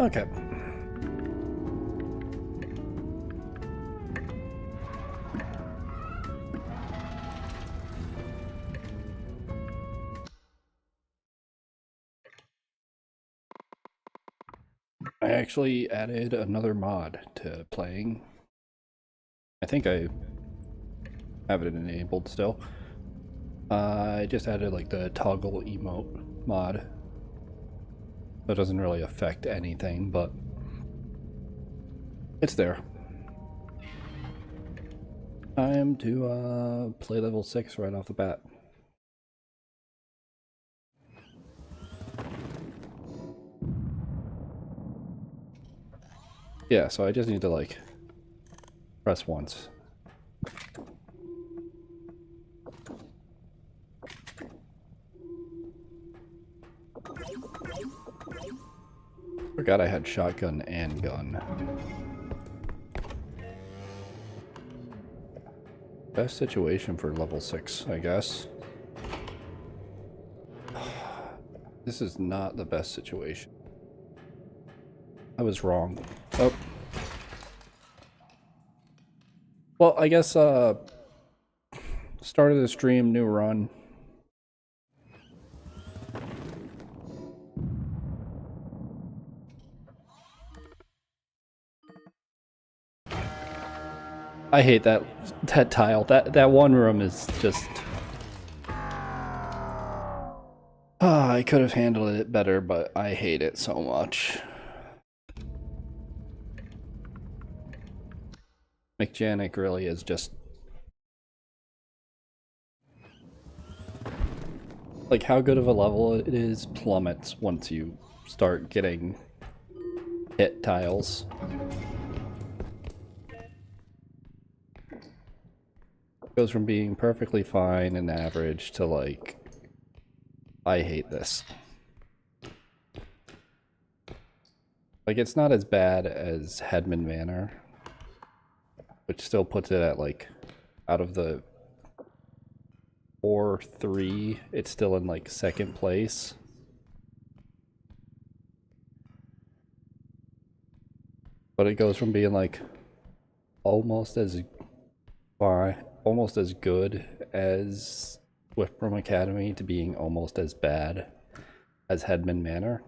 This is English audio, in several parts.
Okay. I actually added another mod to playing. I think I have it enabled still. I just added like the toggle emote mod. So it doesn't really affect anything, but it's there. Time to play level 6 right off the bat. Yeah, so I just need to like press once. Forgot I had shotgun and gun. Best situation for level 6, I guess. This is not the best situation. I was wrong. Oh. Well, I guess, start of the stream, new run. I hate that tile. That one room is just... I could have handled it better, but I hate it so much. McJanick really is just... Like, how good of a level it is plummets once you start getting hit tiles. Goes from being perfectly fine and average to like, I hate this. Like, it's not as bad as Hedman Manor, which still puts it at like, out of the 4-3, it's still in like second place. But it goes from being like almost as far, almost as good as Whitbrom Academy to being almost as bad as Hedman Manor.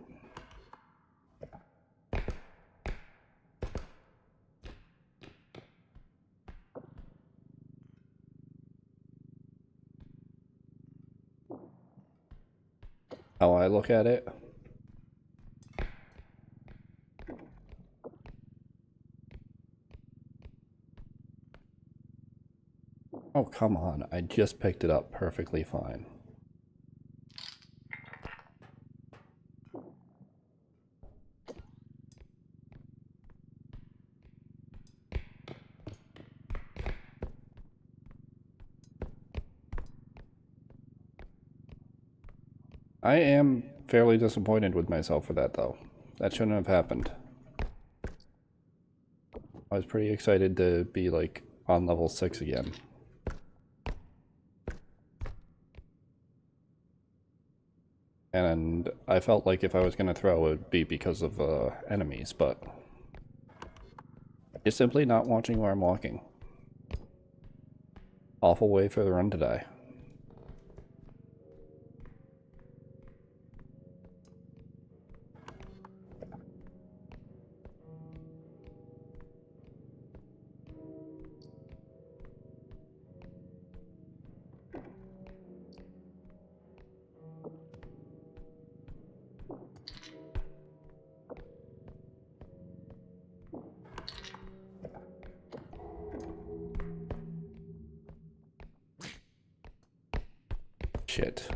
How I look at it. Oh, come on. I just picked it up perfectly fine. I am fairly disappointed with myself for that, though. That shouldn't have happened. I was pretty excited to be, like, on level 6 again. And I felt like if I was going to throw, it would be because of enemies, but... Just simply not watching where I'm walking. Awful way for the run to die. Shit.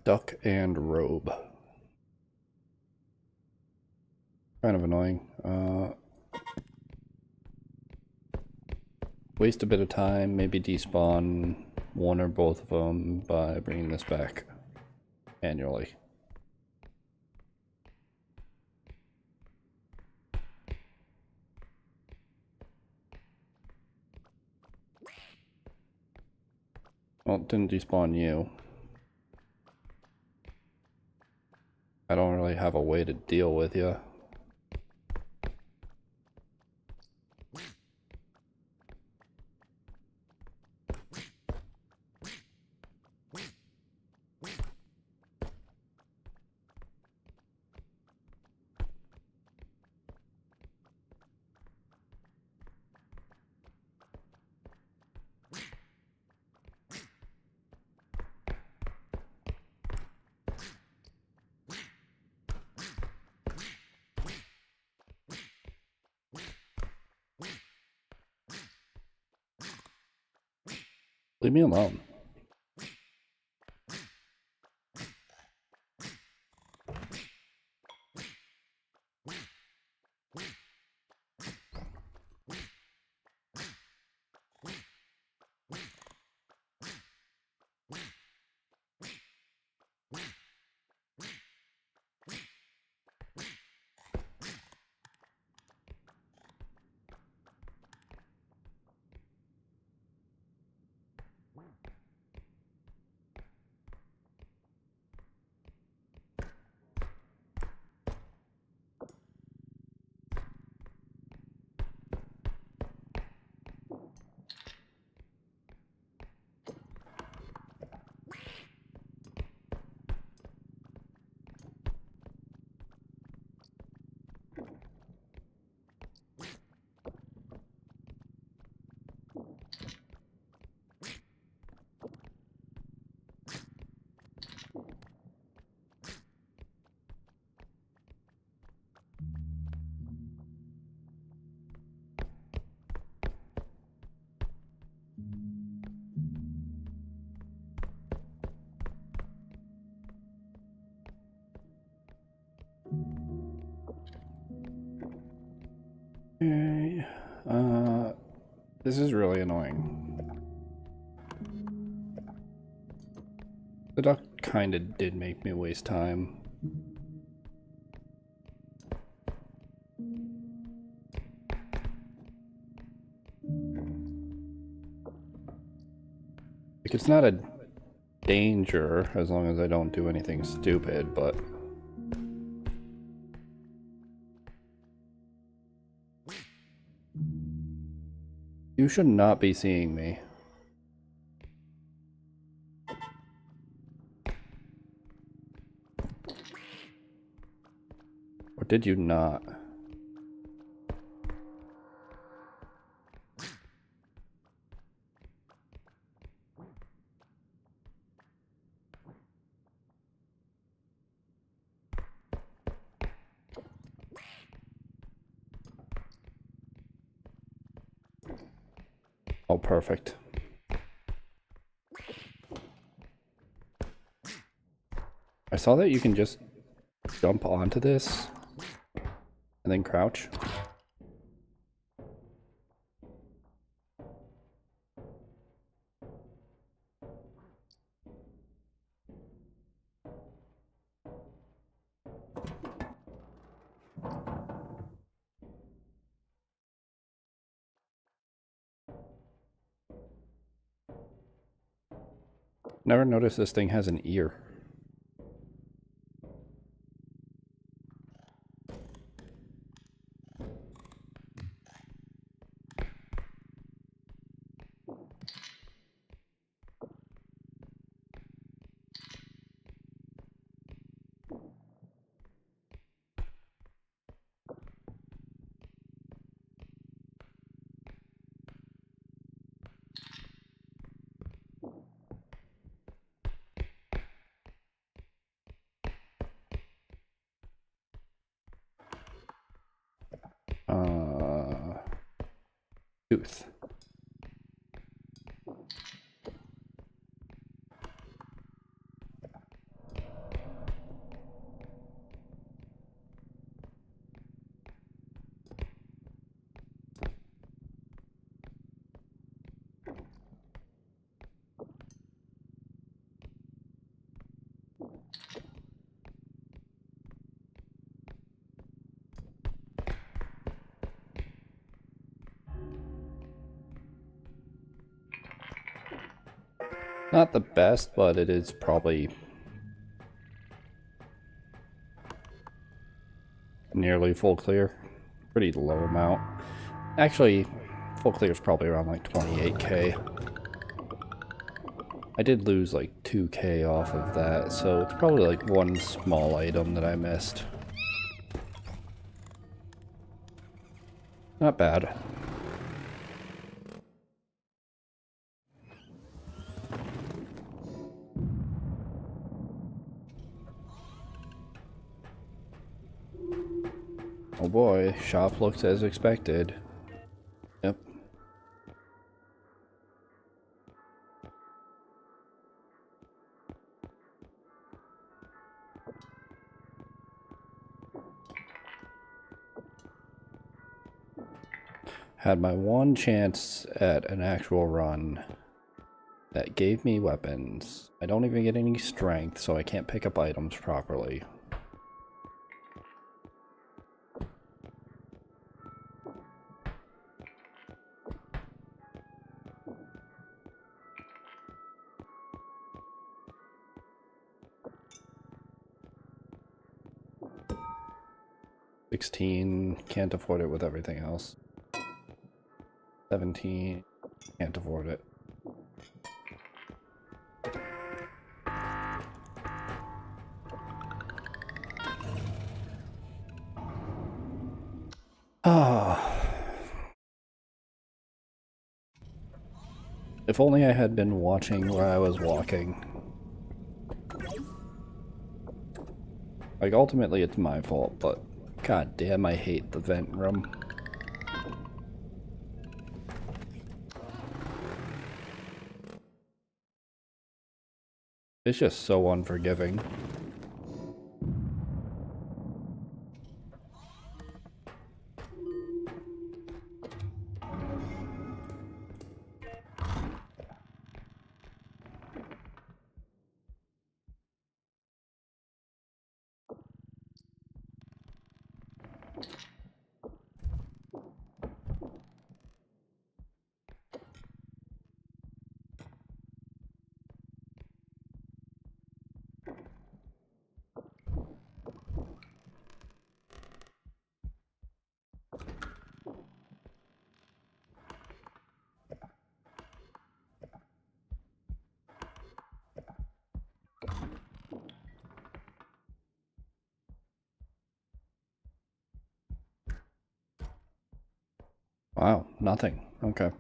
Duck and robe. Kind of annoying. Waste a bit of time, maybe despawn one or both of them by bringing this back annually. Well, it didn't despawn you. I don't really have a way to deal with you. Leave me alone. Okay. This is really annoying. The duck kinda did make me waste time. Like, it's not a danger as long as I don't do anything stupid, but... You should not be seeing me. Or did you not? Oh, perfect. I saw that you can just jump onto this and then crouch. Never noticed this thing has an ear. Tooth. Not the best, but it is probably nearly full clear. Pretty low amount. Actually, full clear is probably around like 28k. I did lose like 2k off of that, so it's probably like one small item that I missed. Not bad. Oh boy, shop looks as expected. Yep. Had my one chance at an actual run that gave me weapons. I don't even get any strength, so I can't pick up items properly. $16, can't afford it with everything else. $17, can't afford it. Ah. If only I had been watching where I was walking. Like, ultimately it's my fault, but god damn, I hate the vent room. It's just so unforgiving. Wow, nothing. Okay.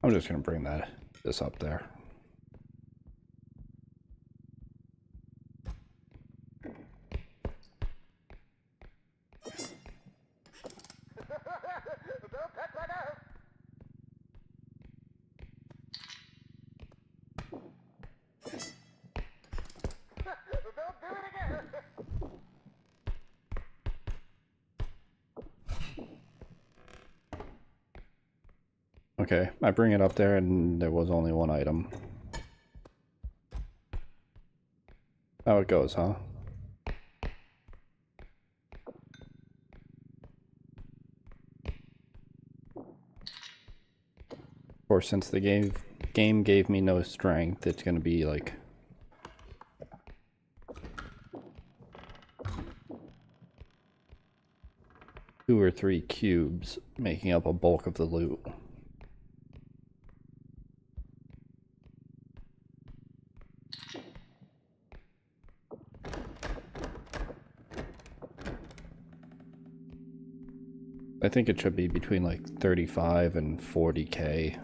I'm just gonna bring this up there. Okay, I bring it up there and there was only one item. How it goes, huh? Of course, since the game gave me no strength, it's gonna be like two or three cubes making up a bulk of the loot. I think it should be between like 35 and 40k.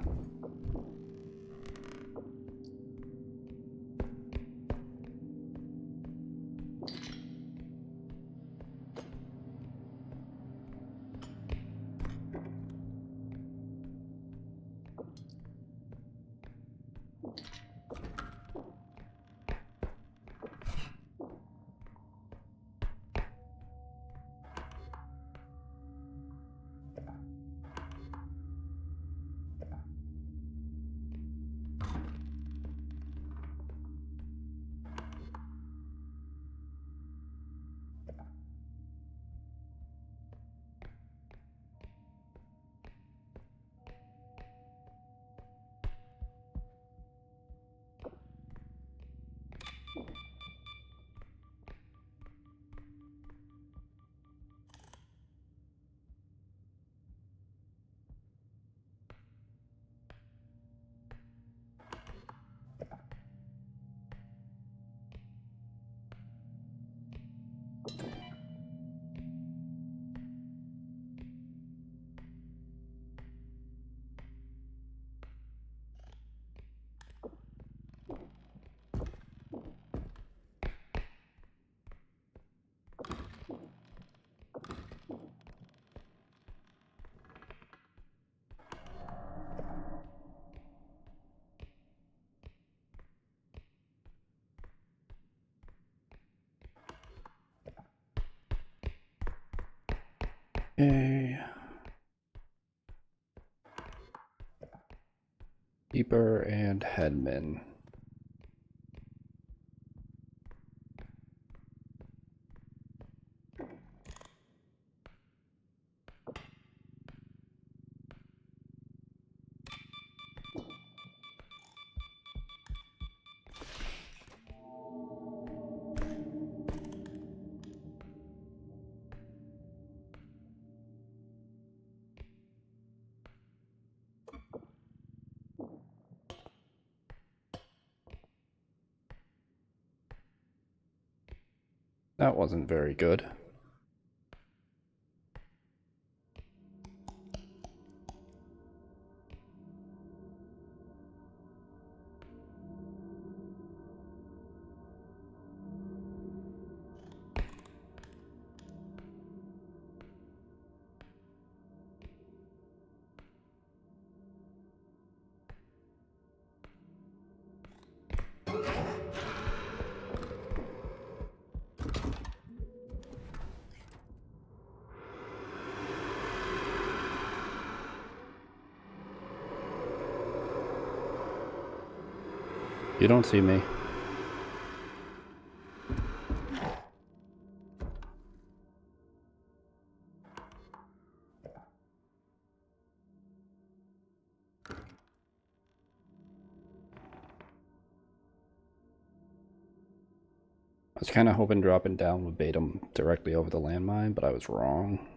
Okay. Keeper and headman. That wasn't very good. You don't see me. I was kind of hoping dropping down would bait him directly over the landmine, but I was wrong.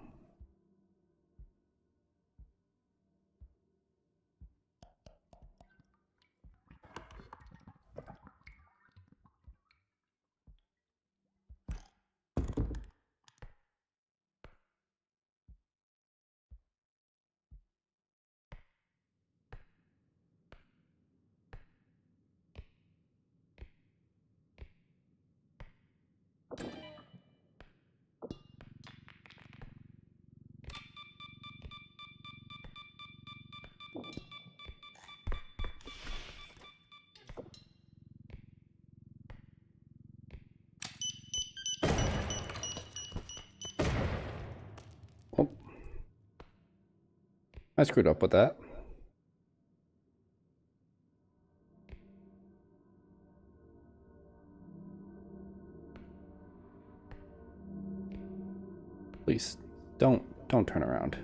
Oh. I screwed up with that. Please, don't turn around.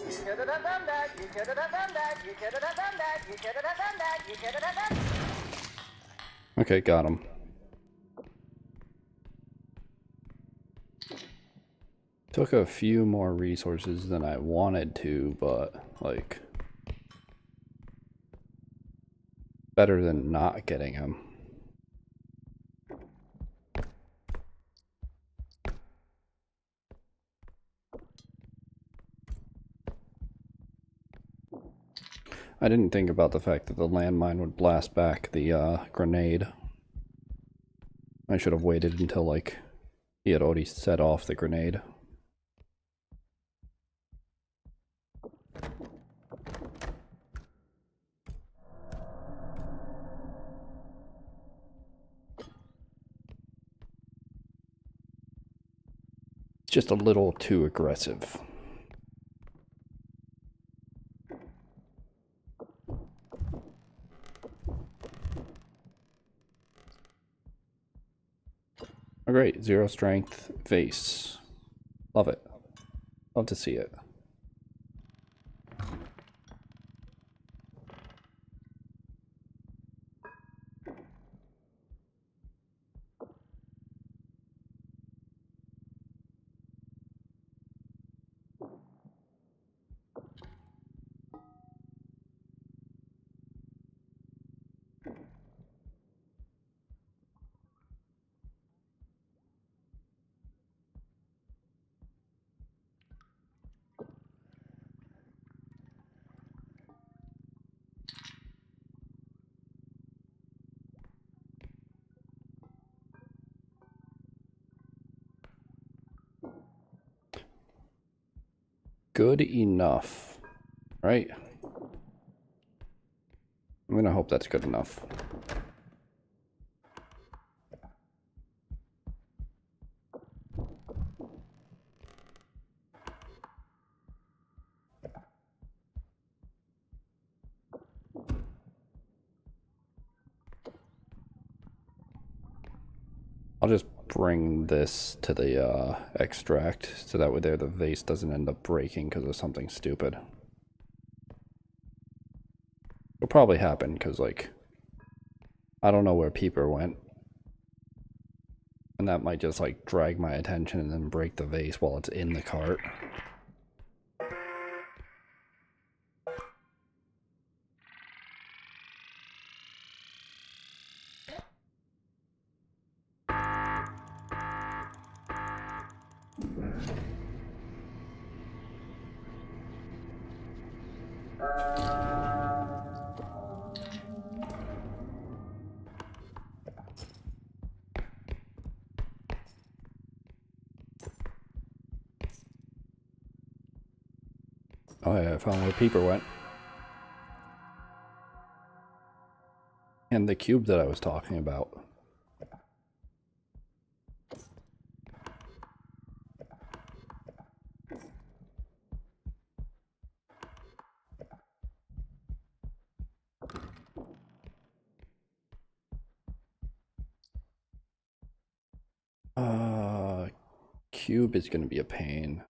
You should have done that. You should have done that. You should have done that. You should have done that. You should have done that. Okay, got him. Took a few more resources than I wanted to, but like better than not getting him. I didn't think about the fact that the landmine would blast back the grenade. I should have waited until like he had already set off the grenade. It's just a little too aggressive. Oh, great, 0 strength vase. Love it. Love to see it. good enough, right? I'm gonna hope that's good enough. I'll just bring this to the extract so that way there the vase doesn't end up breaking because of something stupid. It'll probably happen because, like, I don't know where Peeper went. And that might just, like, drag my attention and then break the vase while it's in the cart. Oh yeah, I found where Peeper went. And the cube that I was talking about. Cube is gonna be a pain.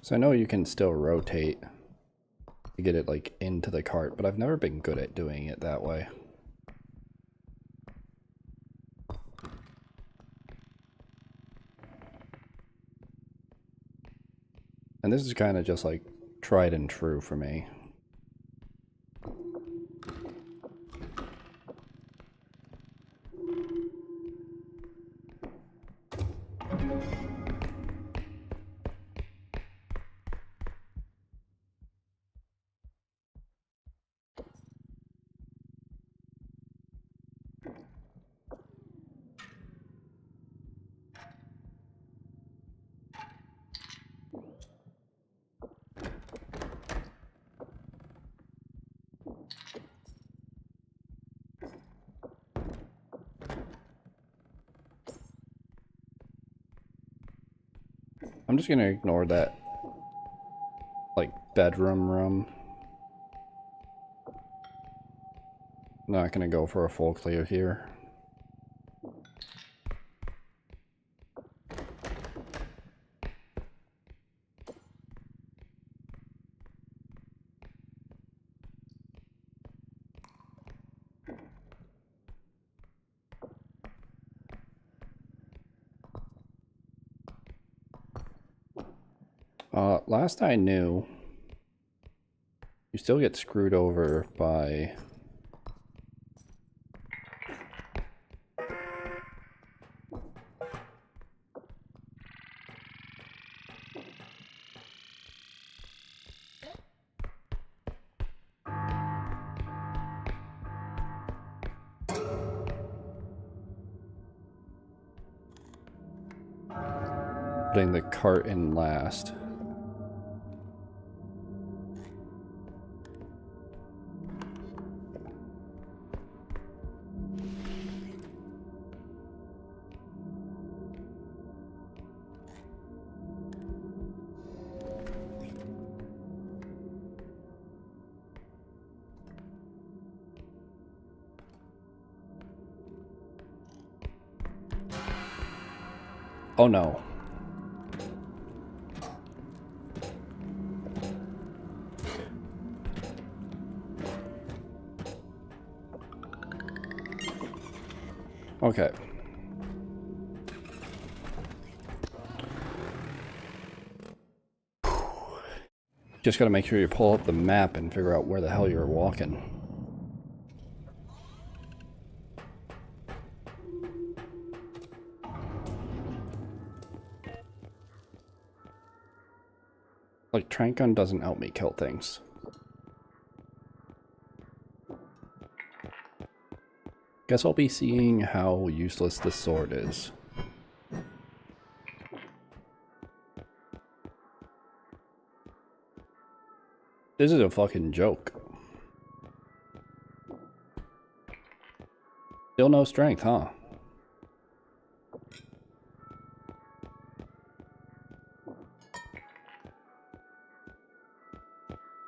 So I know you can still rotate to get it like into the cart, but I've never been good at doing it that way. And this is kind of just like tried and true for me. I'm just gonna ignore that, like, bedroom room. Not gonna go for a full clear here. Last I knew, you still get screwed over by putting the cart in last. Oh no. Okay. Just gotta make sure you pull up the map and figure out where the hell you're walking. Like, trank gun doesn't help me kill things. Guess I'll be seeing how useless this sword is. This is a fucking joke. Still no strength, huh?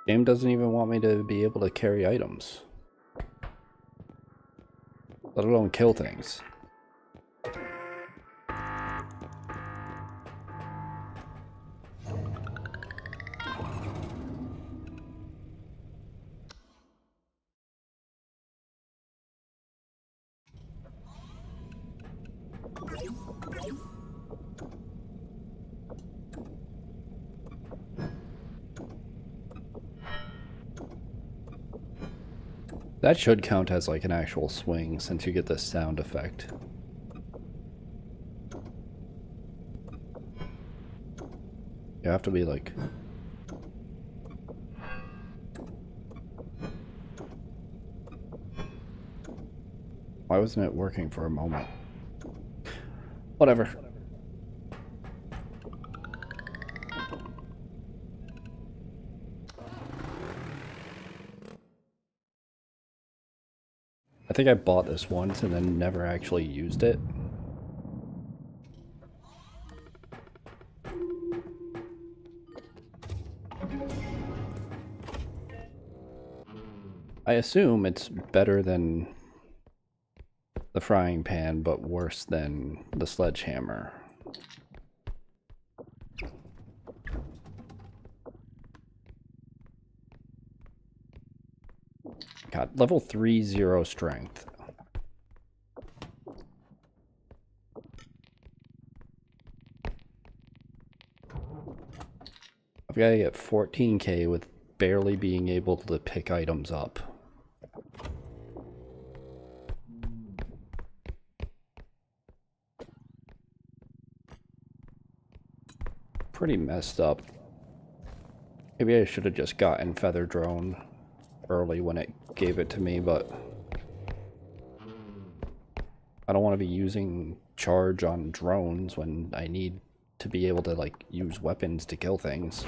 Game doesn't even want me to be able to carry items. Let alone kill things. That should count as like an actual swing since you get the sound effect. You have to be like... Why wasn't it working for a moment? Whatever. I think I bought this once and then never actually used it. I assume it's better than the frying pan, but worse than the sledgehammer. God, level 3, 0 strength. I've got to get 14k with barely being able to pick items up. Pretty messed up. Maybe I should have just gotten Feather Drone early when it gave it to me, but I don't want to be using charge on drones when I need to be able to like use weapons to kill things.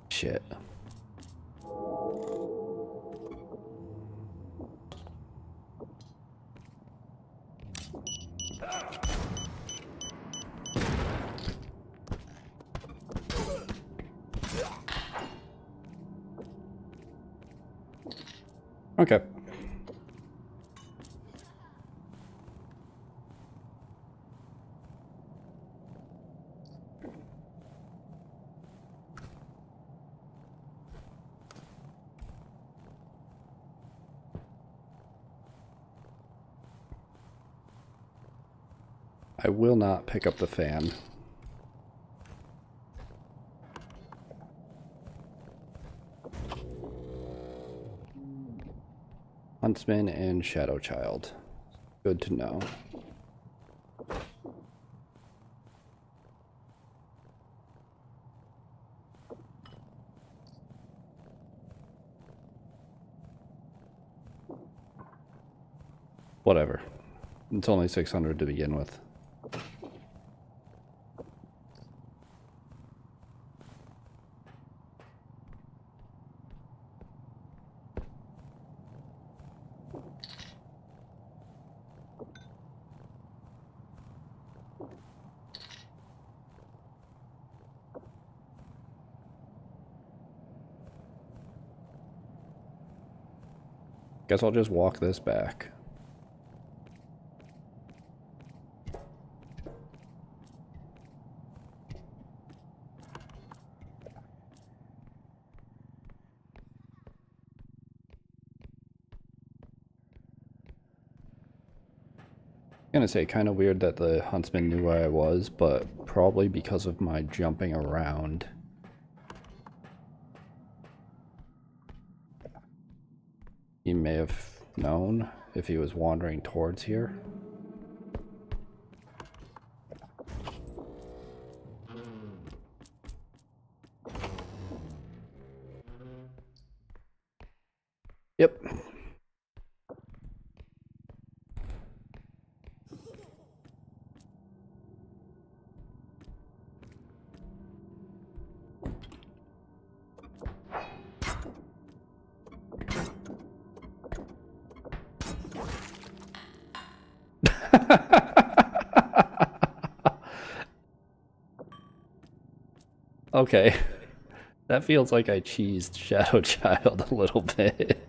Shit. Okay. I will not pick up the fan. Huntsman and Shadow Child. Good to know. Whatever. It's only 600 to begin with. Guess I'll just walk this back. Gonna say kind of weird that the huntsman knew where I was, but probably because of my jumping around. He may have known if he was wandering towards here. Yep. Okay. That feels like I cheesed Shadow Child a little bit.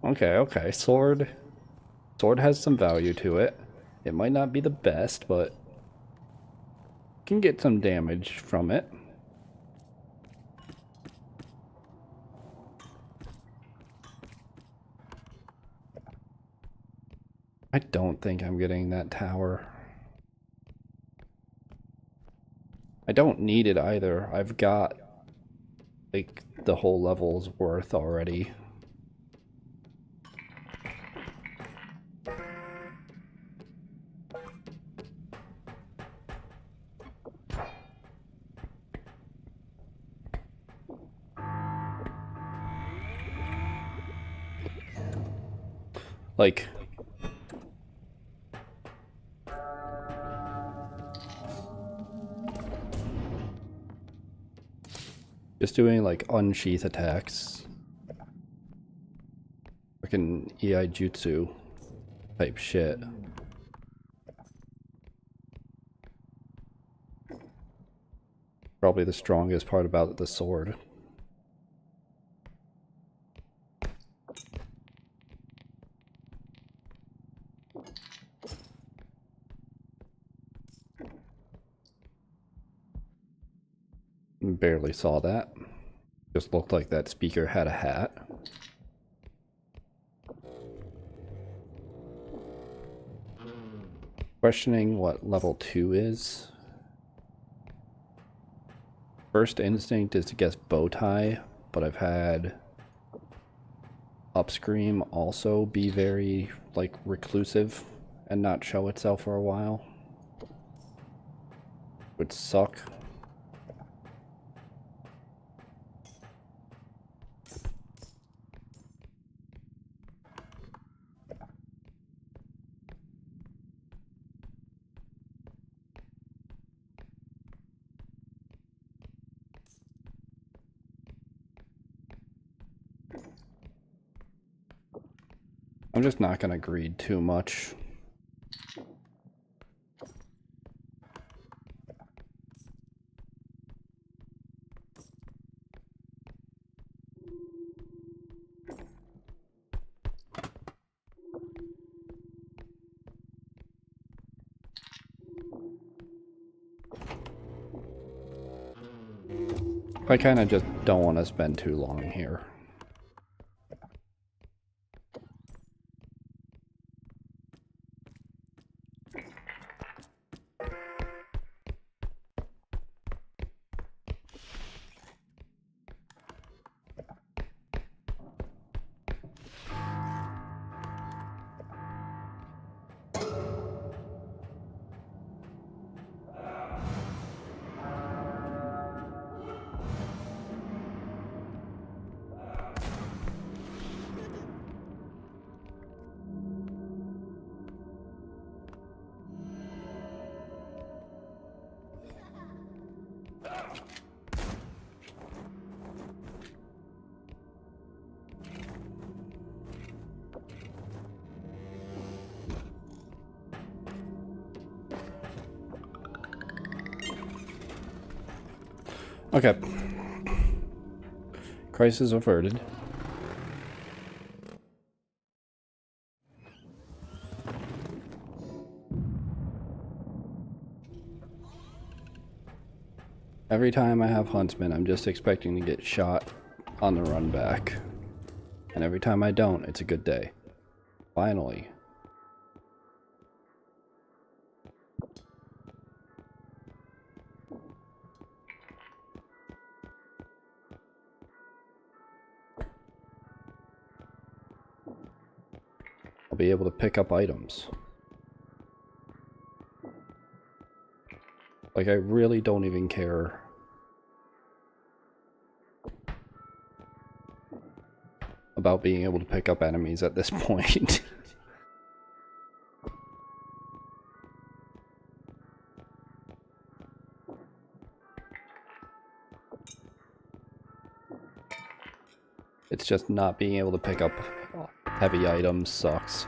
Okay. Sword has some value to it. It might not be the best, but can get some damage from it. I don't think I'm getting that tower. I don't need it either. I've got like the whole level's worth already. Like, just doing like unsheath attacks. Fucking EI Jutsu type shit. Probably the strongest part about the sword. Barely saw that. Just looked like that speaker had a hat. Questioning what level 2 is. First instinct is to guess bow tie, but I've had Upscream also be very like reclusive and not show itself for a while. Would suck. I'm just not gonna greed too much. I kind of just don't want to spend too long here. Okay. Crisis averted. Every time I have Huntsman, I'm just expecting to get shot on the run back. And every time I don't, it's a good day. Finally. I'll be able to pick up items. Like, I really don't even care about being able to pick up enemies at this point. It's just not being able to pick up heavy items sucks.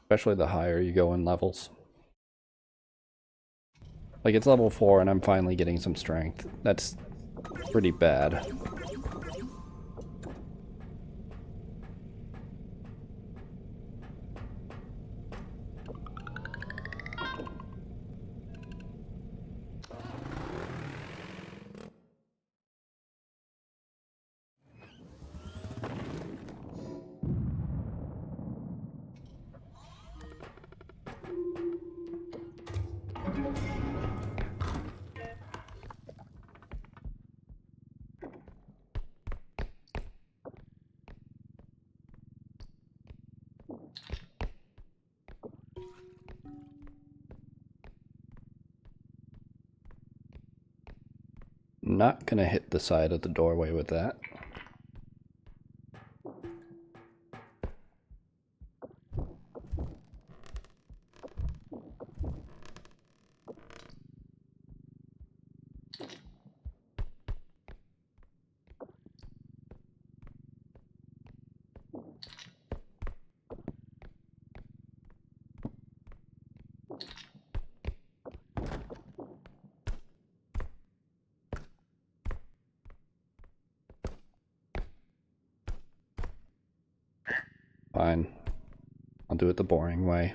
Especially the higher you go in levels. Like, it's level 4 and I'm finally getting some strength. That's pretty bad. Not gonna hit the side of the doorway with that. Fine. I'll do it the boring way.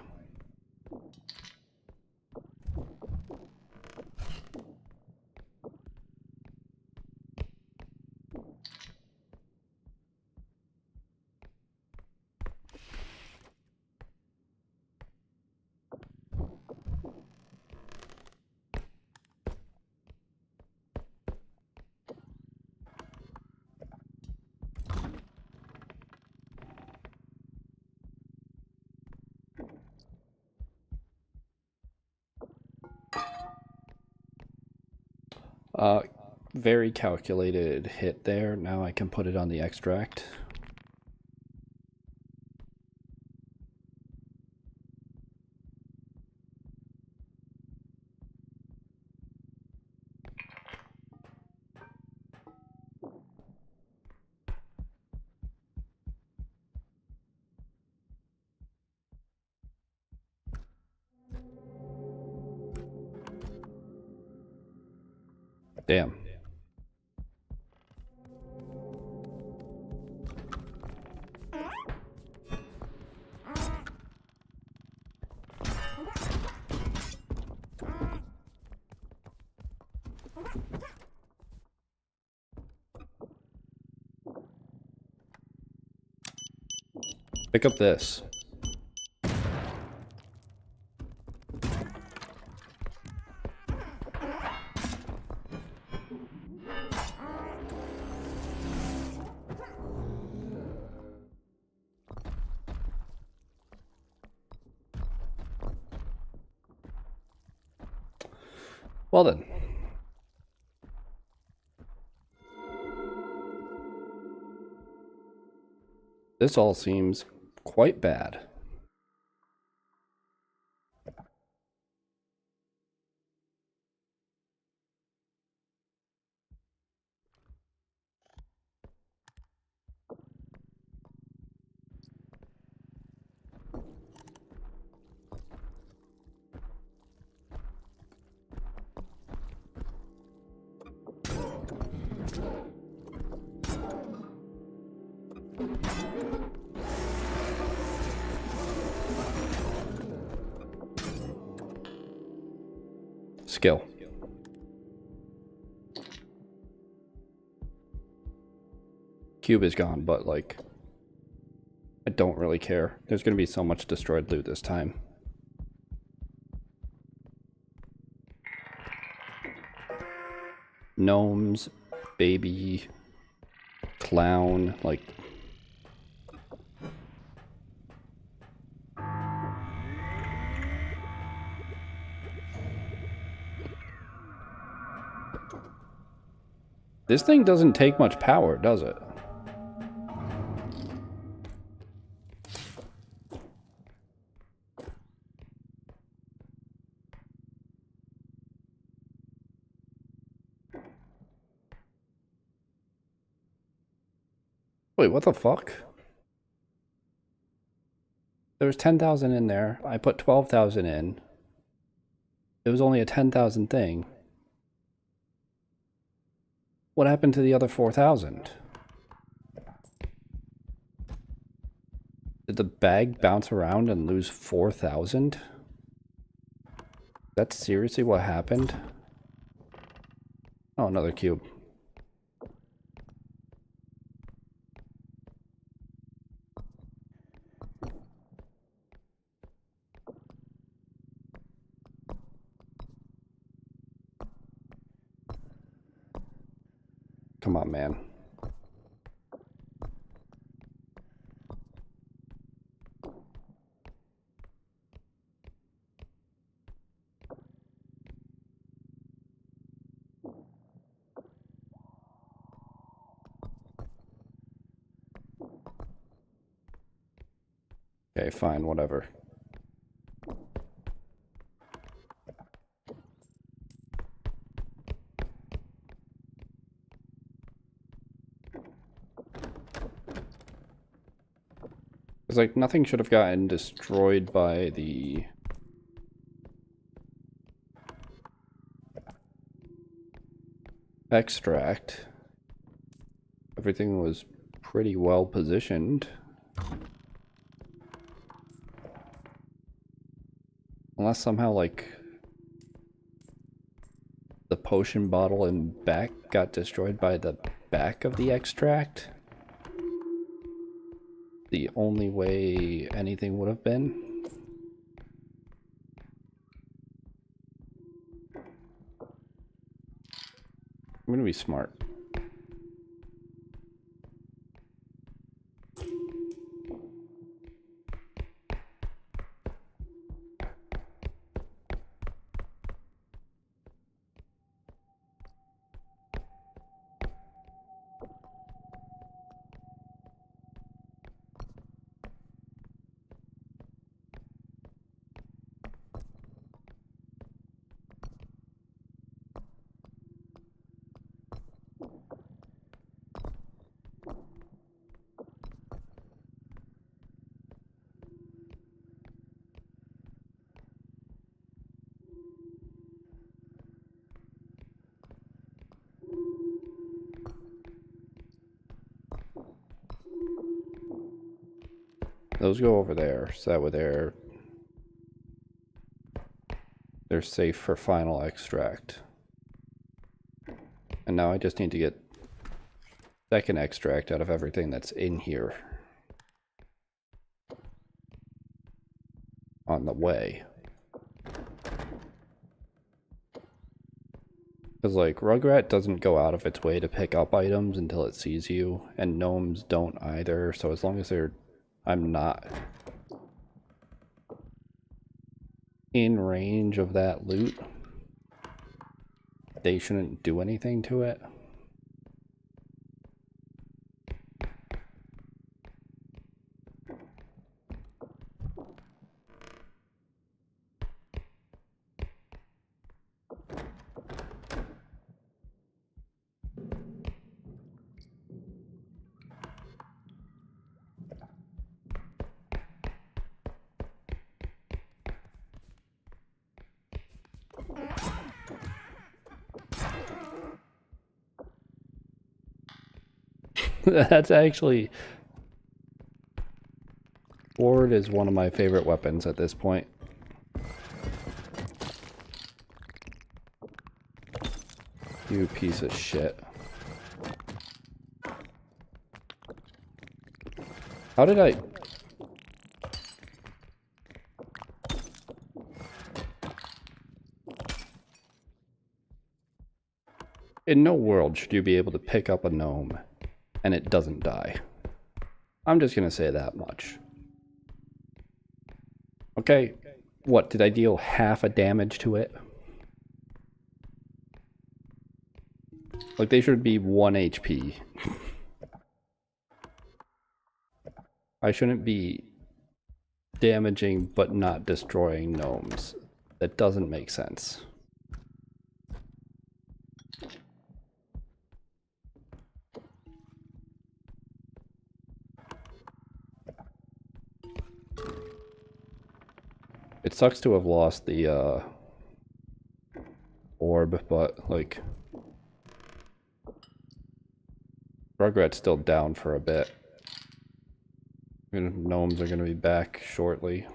Very calculated hit there. Now I can put it on the extract. Damn. Pick up this. Well then. This all seems quite bad. Skill. cube is gone, but like, I don't really care. There's gonna be so much destroyed loot this time. Gnomes, baby, clown, like... This thing doesn't take much power, does it? Wait, what the fuck? There was 10,000 in there. I put 12,000 in. It was only a 10,000 thing. What happened to the other 4,000? Did the bag bounce around and lose 4,000? That's seriously what happened? Oh, another cube. Come on, man. Okay, fine, whatever. It's like nothing should have gotten destroyed by the extract. Everything was pretty well positioned. Unless somehow, like, the potion bottle and back got destroyed by the back of the extract. The only way anything would have been. I'm gonna be smart. Those go over there, so that way they're safe for final extract. And now I just need to get second extract out of everything that's in here. On the way. Because, like, Rugrat doesn't go out of its way to pick up items until it sees you, and gnomes don't either, so as long as I'm not in range of that loot, they shouldn't do anything to it. That's actually... Sword is one of my favorite weapons at this point. You piece of shit. How did I... In no world should you be able to pick up a gnome and it doesn't die. I'm just gonna say that much. Okay, what, did I deal half a damage to it? Like, they should be 1 HP. I shouldn't be damaging but not destroying gnomes. That doesn't make sense. It sucks to have lost the orb, but like Rugrat's still down for a bit. Gnomes are gonna be back shortly.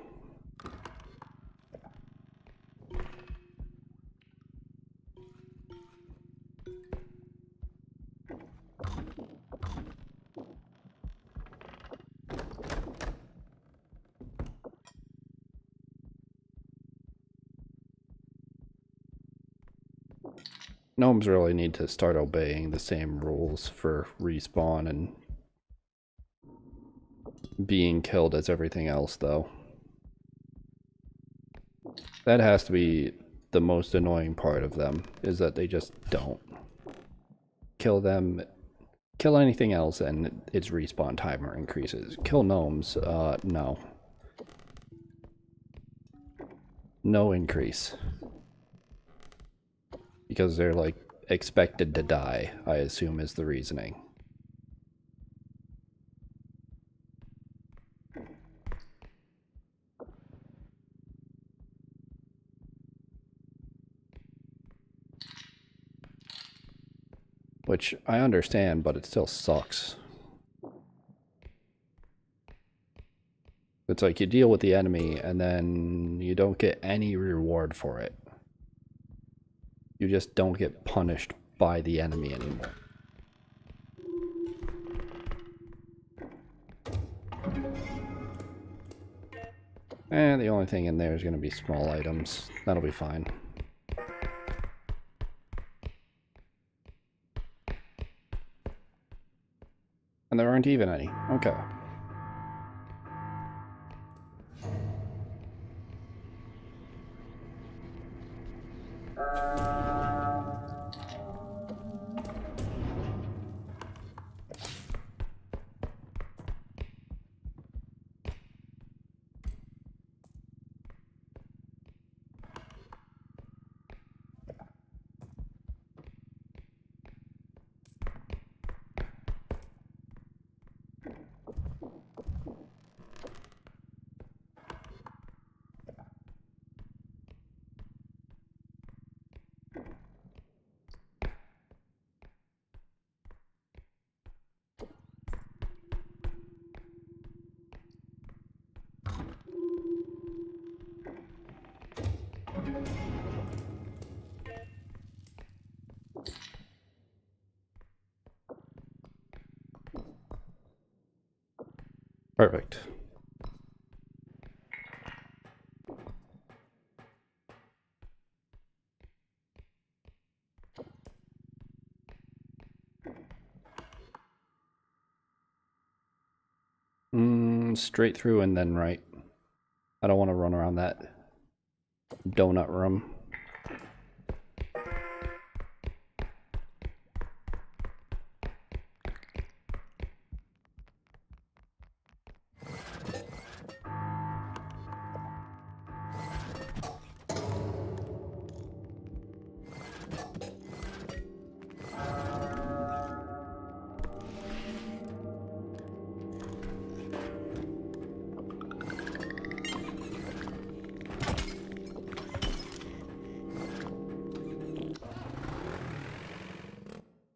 Gnomes really need to start obeying the same rules for respawn and being killed as everything else, though. That has to be the most annoying part of them, is that they just don't. Kill them, kill anything else, and its respawn timer increases. Kill gnomes, no. No increase. Because they're, like, expected to die, I assume is the reasoning. Which I understand, but it still sucks. It's like you deal with the enemy and then you don't get any reward for it. You just don't get punished by the enemy anymore. And the only thing in there is going to be small items. That'll be fine. And there aren't even any. Okay. Perfect. Straight through and then right. I don't want to run around that donut room.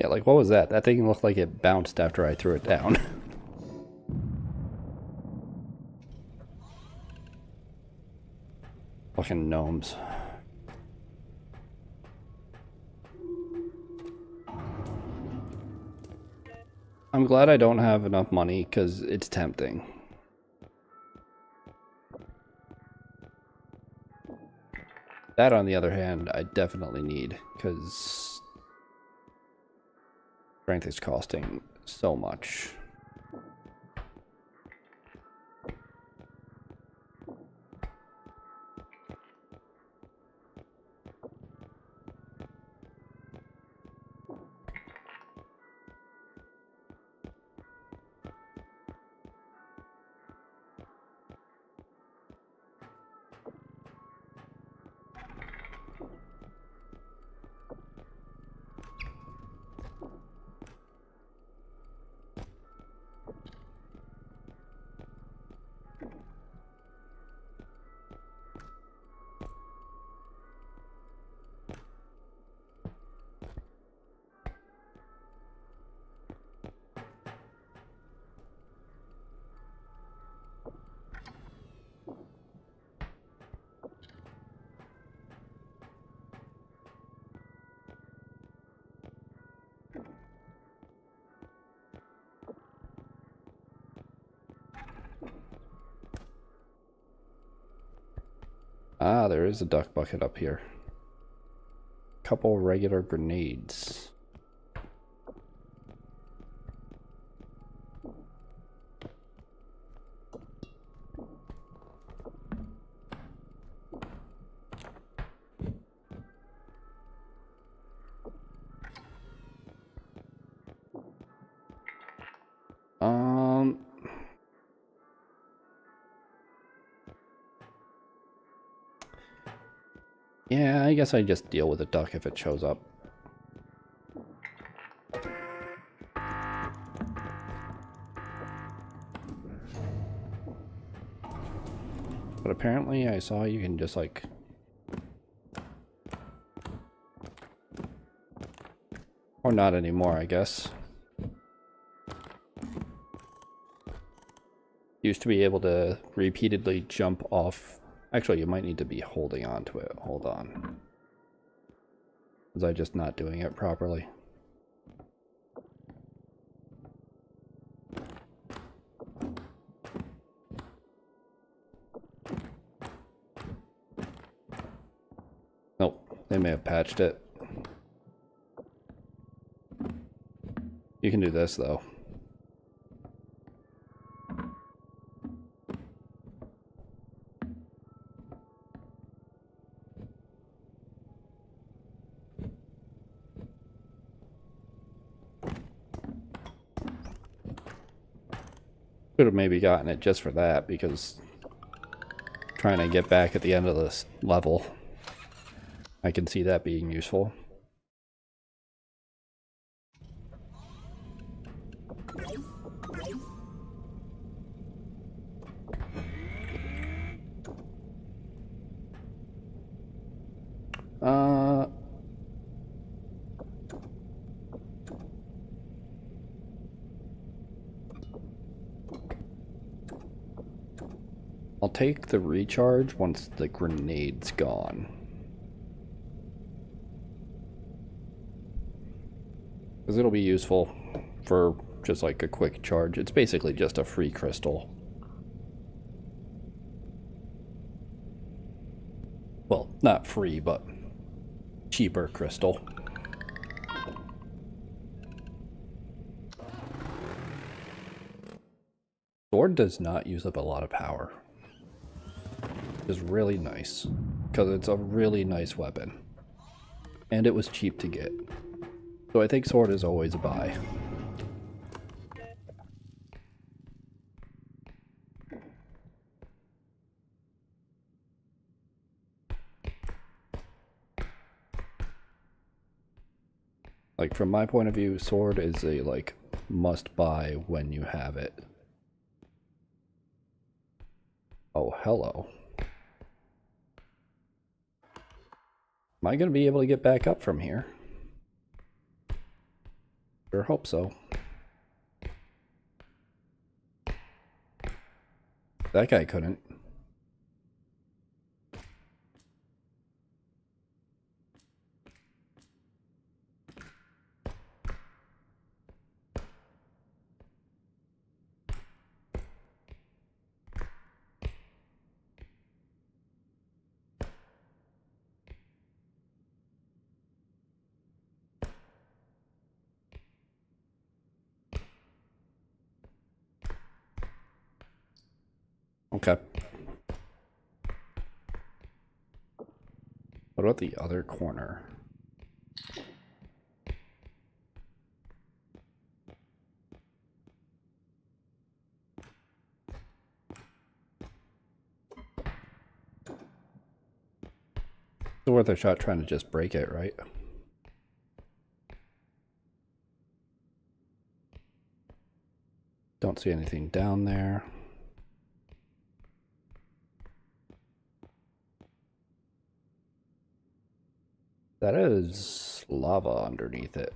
Yeah, like, what was that? That thing looked like it bounced after I threw it down. Fucking gnomes. I'm glad I don't have enough money, because it's tempting. That, on the other hand, I definitely need, because strength is costing so much. Ah, there is a duck bucket up here. Couple regular grenades. Yeah, I guess I just deal with a duck if it shows up. But apparently I saw you can just like... Or not anymore, I guess. Used to be able to repeatedly jump off. Actually, you might need to be holding on to it. Hold on. Was I just not doing it properly? Nope, they may have patched it. You can do this though. Could have maybe gotten it just for that, because trying to get back at the end of this level, I can see that being useful. I'll take the recharge once the grenade's gone. Because it'll be useful for just like a quick charge. It's basically just a free crystal. Well, not free, but cheaper crystal. Sword does not use up a lot of power. Is really nice, because it's a really nice weapon, and it was cheap to get, so I think sword is always a buy. Like, from my point of view, sword is a like must buy when you have it. Oh, hello. Am I going to be able to get back up from here? Sure hope so. That guy couldn't. Okay. What about the other corner? It's worth a shot trying to just break it, right? Don't see anything down there. That is lava underneath it.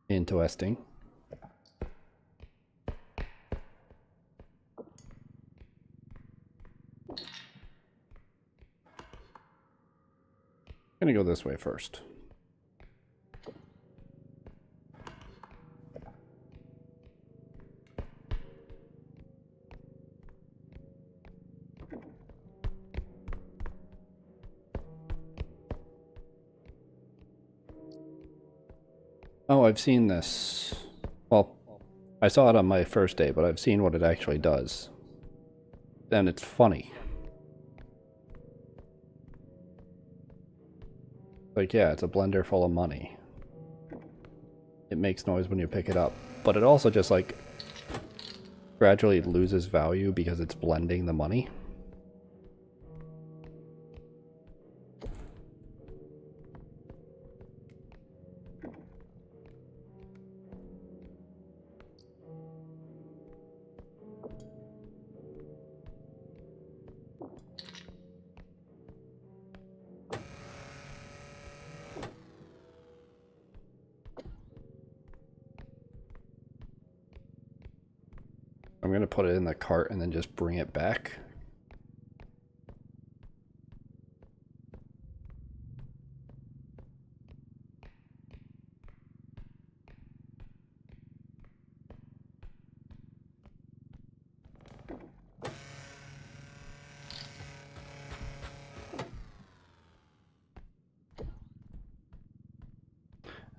Interesting. I'm gonna go this way first. Oh, I've seen this. Well, I saw it on my first day, but I've seen what it actually does. And it's funny. Like, yeah, it's a blender full of money. It makes noise when you pick it up. But it also just, like, gradually loses value because it's blending the money. I'm going to put it in the cart and then just bring it back.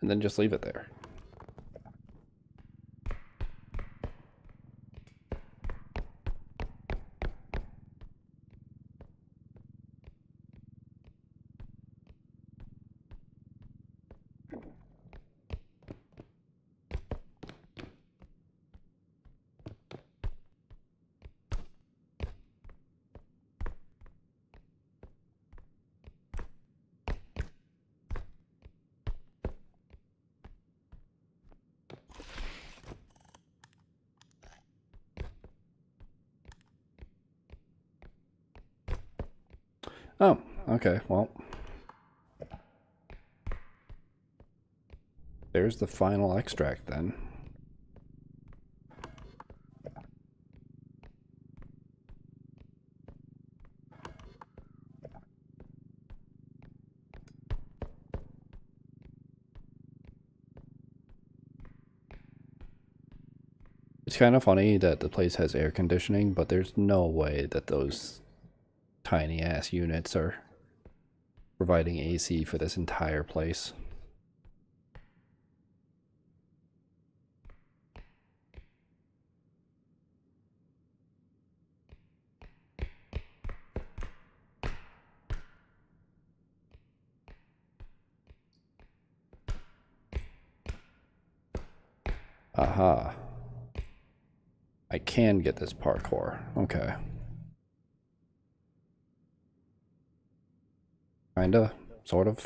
And then just leave it there. Oh, okay, well. There's the final extract then. It's kind of funny that the place has air conditioning, but there's no way that those tiny ass units are providing AC for this entire place. Aha. I can get this parkour. Okay. Kinda. Sort of.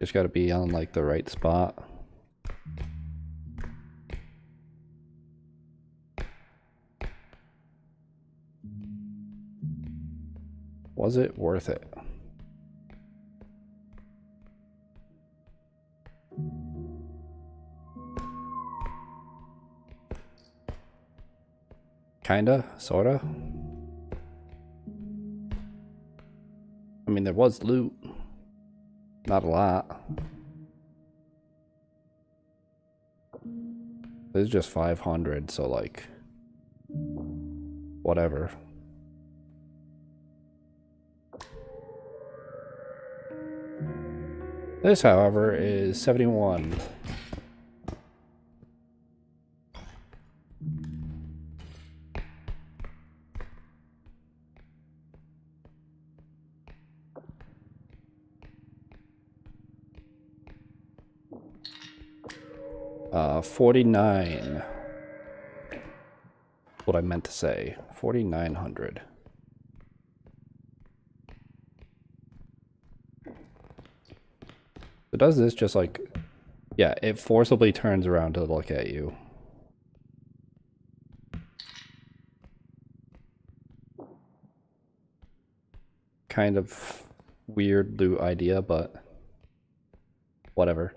Just gotta be on, like, the right spot. Was it worth it? Kinda, sorta. I mean, there was loot. Not a lot. This is just 500, so like, whatever. This, however, is 71. $49. What I meant to say. 4,900. It does this just like, yeah, it forcibly turns around to look at you. Kind of weird loot idea, but whatever.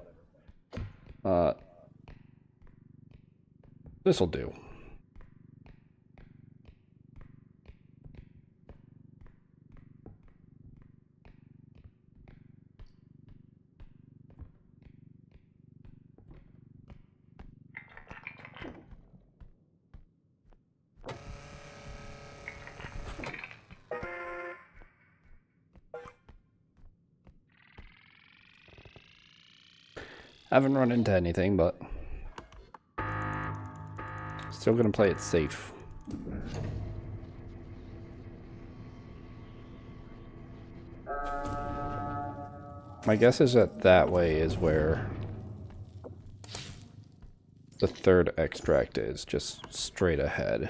This'll do. Haven't run into anything, but still gonna play it safe. My guess is that that way is where the third extract is, just straight ahead.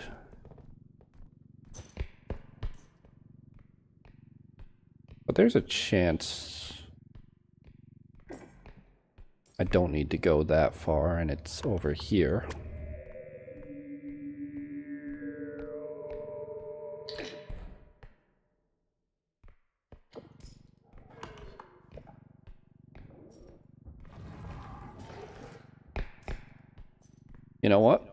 But there's a chance I don't need to go that far and it's over here. You know what?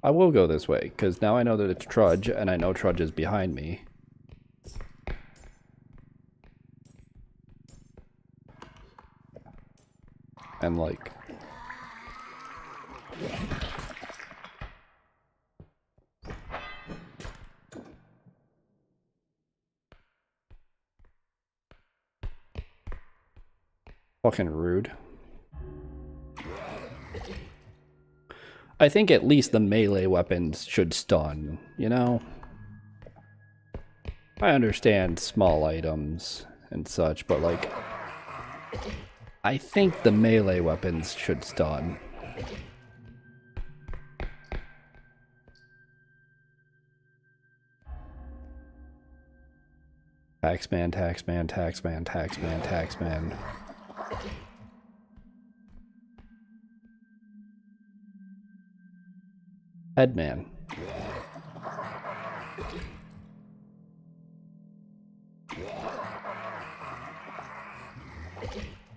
I will go this way, because now I know that it's Trudge, and I know Trudge is behind me. And like... fucking rude. I think at least the melee weapons should stun, you know? I understand small items and such, but like... I think the melee weapons should stun. Taxman, taxman, taxman, taxman, taxman. Headman.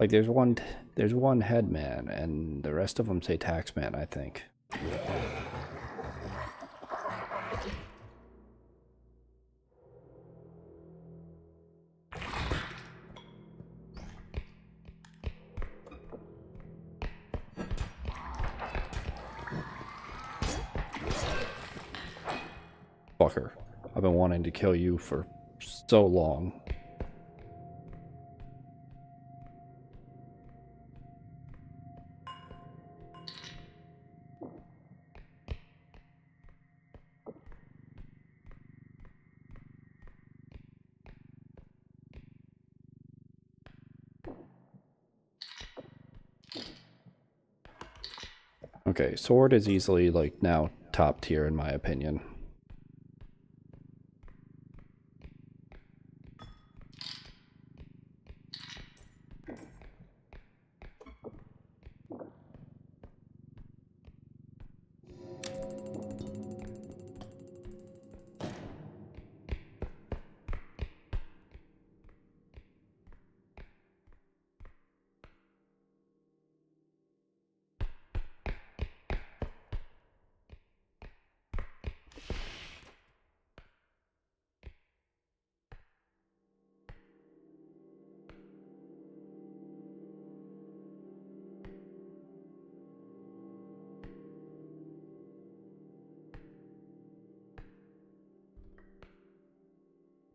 Like there's one headman, and the rest of them say taxman, I think. Fucker. I've been wanting to kill you for so long. Okay, sword is easily like now top tier in my opinion.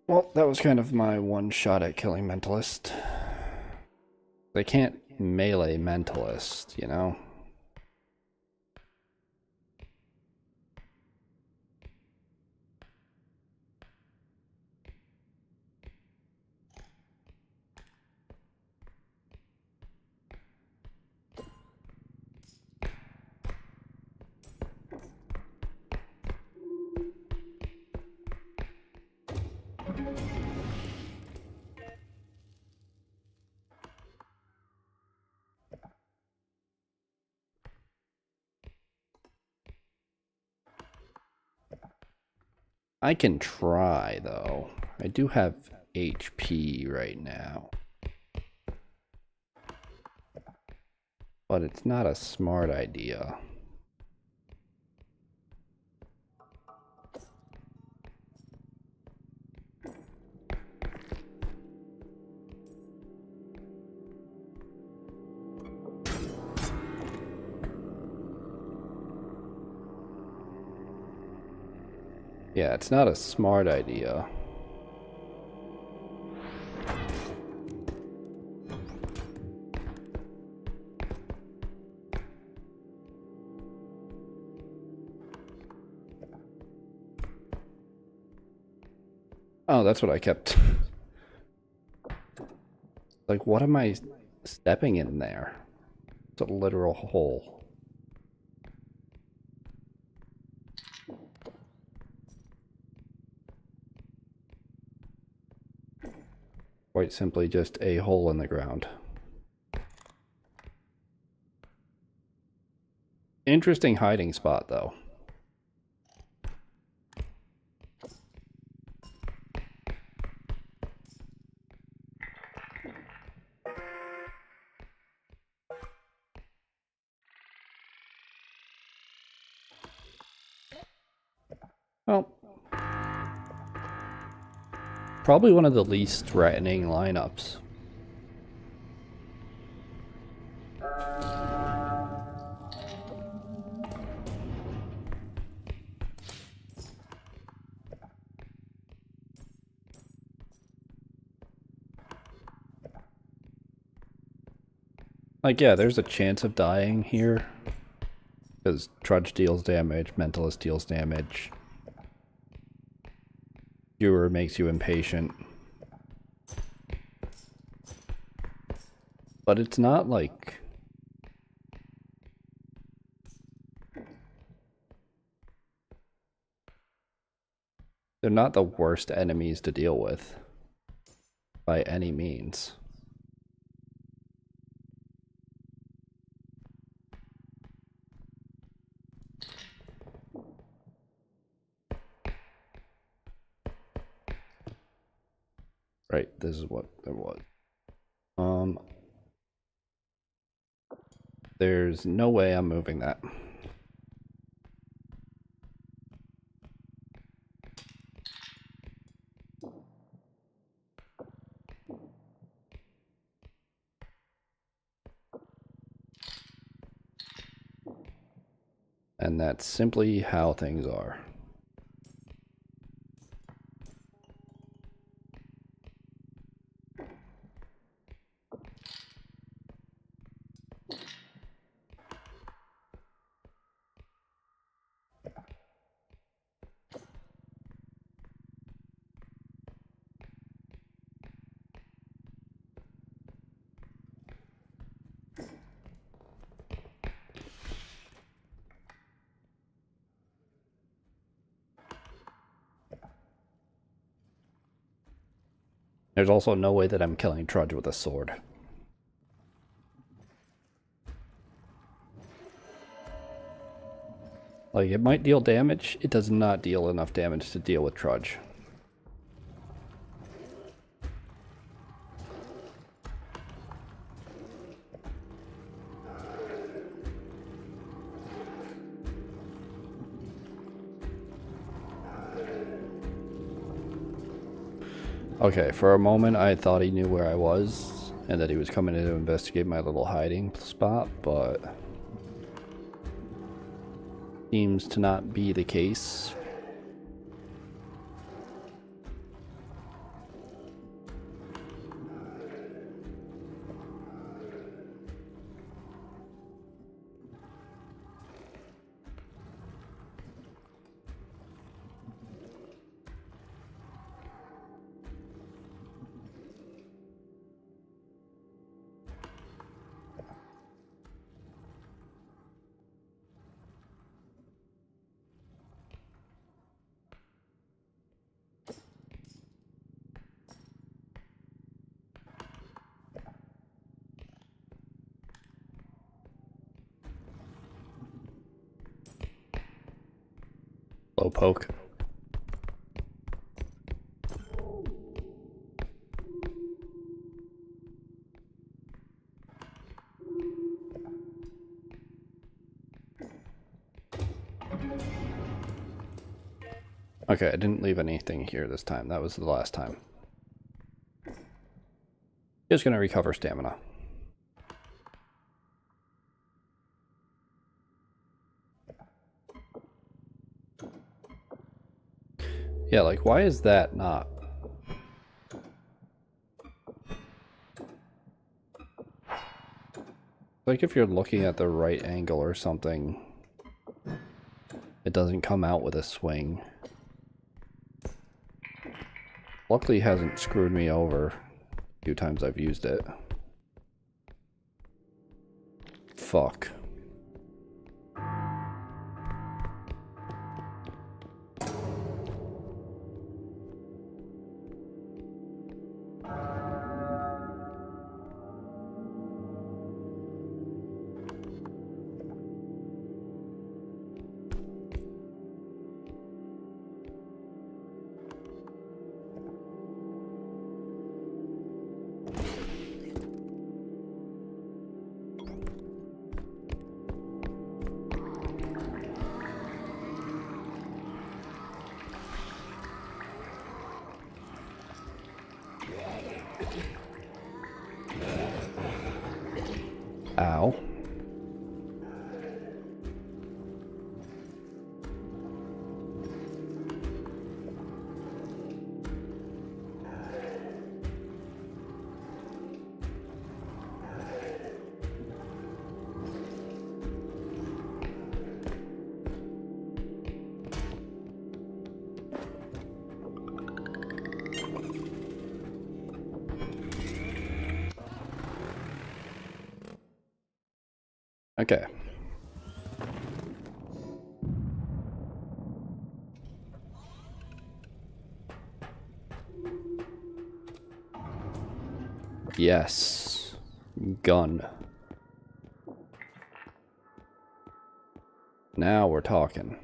Well, that was kind of my one shot at killing Mentalist. They can't melee Mentalist, you know? I can try, though. I do have HP right now. But it's not a smart idea. Yeah, it's not a smart idea. Oh, that's what I kept. Like, what am I stepping in there? It's a literal hole. Quite simply just a hole in the ground. Interesting hiding spot, though. Well, probably one of the least threatening lineups. Like, yeah, there's a chance of dying here. Because Trudge deals damage, Mentalist deals damage. Viewer makes you impatient. But it's not like... They're not the worst enemies to deal with. By any means. Right, this is what there was. There's no way I'm moving that. And that's simply how things are. There's also no way that I'm killing Trudge with a sword. Like, it might deal damage, it does not deal enough damage to deal with Trudge. Okay, for a moment I thought he knew where I was, and that he was coming in to investigate my little hiding spot, but... seems to not be the case. slowpoke. Okay, I didn't leave anything here this time. That was the last time. Just gonna recover stamina. Yeah, like, why is that not? Like, if you're looking at the right angle or something, it doesn't come out with a swing. Luckily, it hasn't screwed me over a few times I've used it. Fuck. Ow. Okay. Yes. Gun. Now we're talking.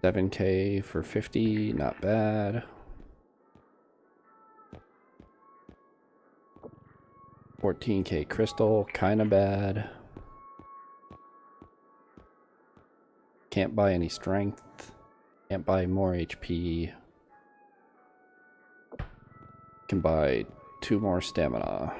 $7K for 50, not bad. 14K crystal, kinda bad. Can't buy any strength. Can't buy more HP. Can buy 2 more stamina.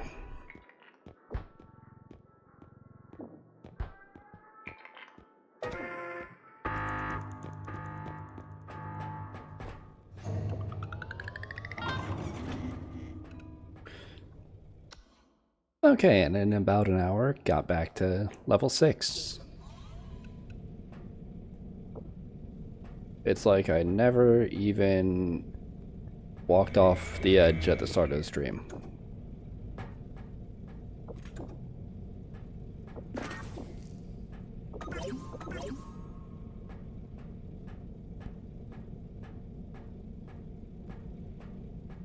Okay, and in about an hour, got back to level 6. It's like I never even walked off the edge at the start of the stream.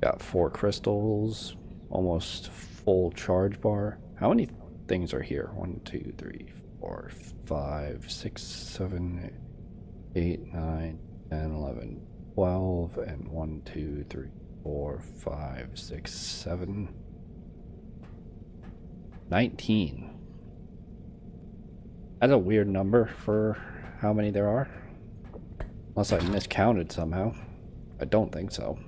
Got 4 crystals, almost full charge bar. How many things are here? 1, 2, 3, 4, 5, 6, 7, 8, 9, 10, 11, 12, and 1, 2, 3, 4, 5, 6, 7, 19. That's a weird number for how many there are. Unless I miscounted somehow. I don't think so.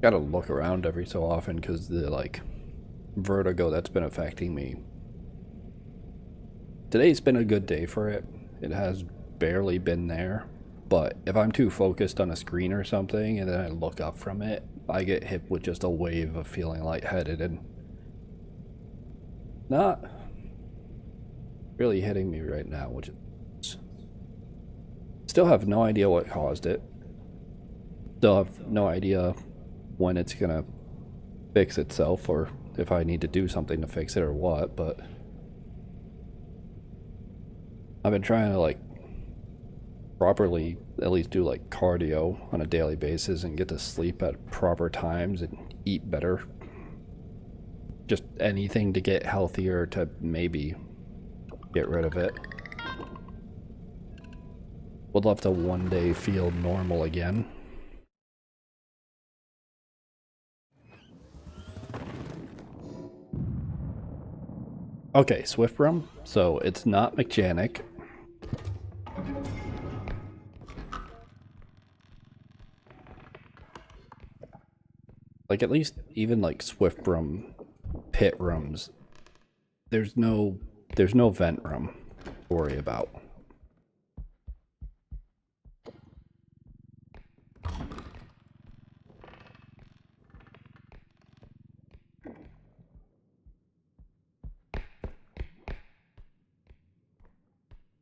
Gotta look around every so often because the like vertigo that's been affecting me. Today's been a good day for it. It has barely been there, but if I'm too focused on a screen or something and then I look up from it, I get hit with just a wave of feeling lightheaded and not really hitting me right now, which is still have no idea what caused it. Still have no idea when it's gonna fix itself, or if I need to do something to fix it or what, but I've been trying to like properly at least do like cardio on a daily basis and get to sleep at proper times and eat better. Just anything to get healthier, to maybe get rid of it. Would love to one day feel normal again. Okay, Swift Rum. So it's not mechanic. Like, at least even like Swift Rum pit rums, there's no vent rum to worry about.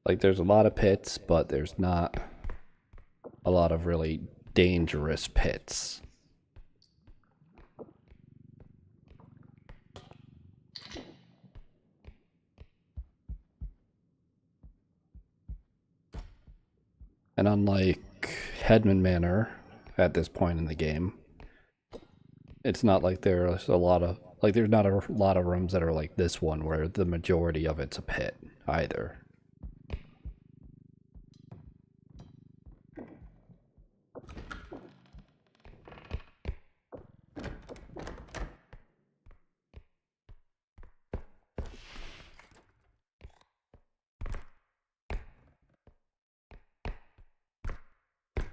Like, there's a lot of pits, but there's not a lot of really dangerous pits. And unlike Headman Manor at this point in the game, it's not like there's a lot of, like, there's not a lot of rooms that are like this one where the majority of it's a pit either.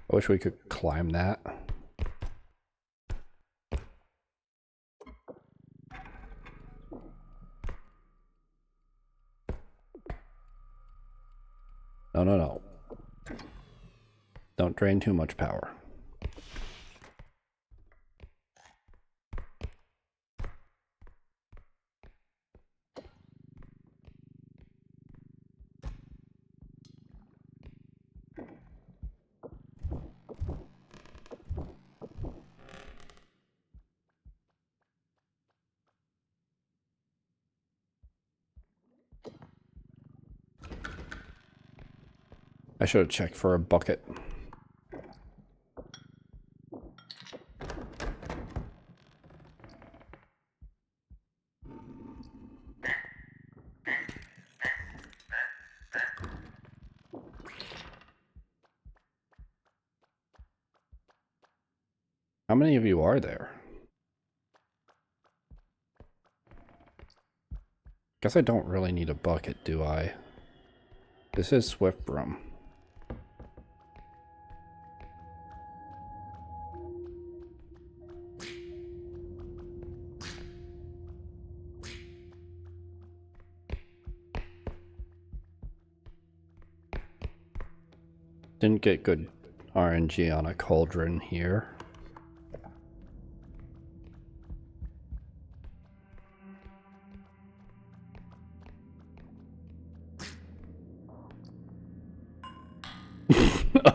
I wish we could climb that. No, no, no. Don't drain too much power. I should have checked for a bucket. How many of you are there? Guess I don't really need a bucket, do I? This is Swift Rum. Didn't get good RNG on a cauldron here.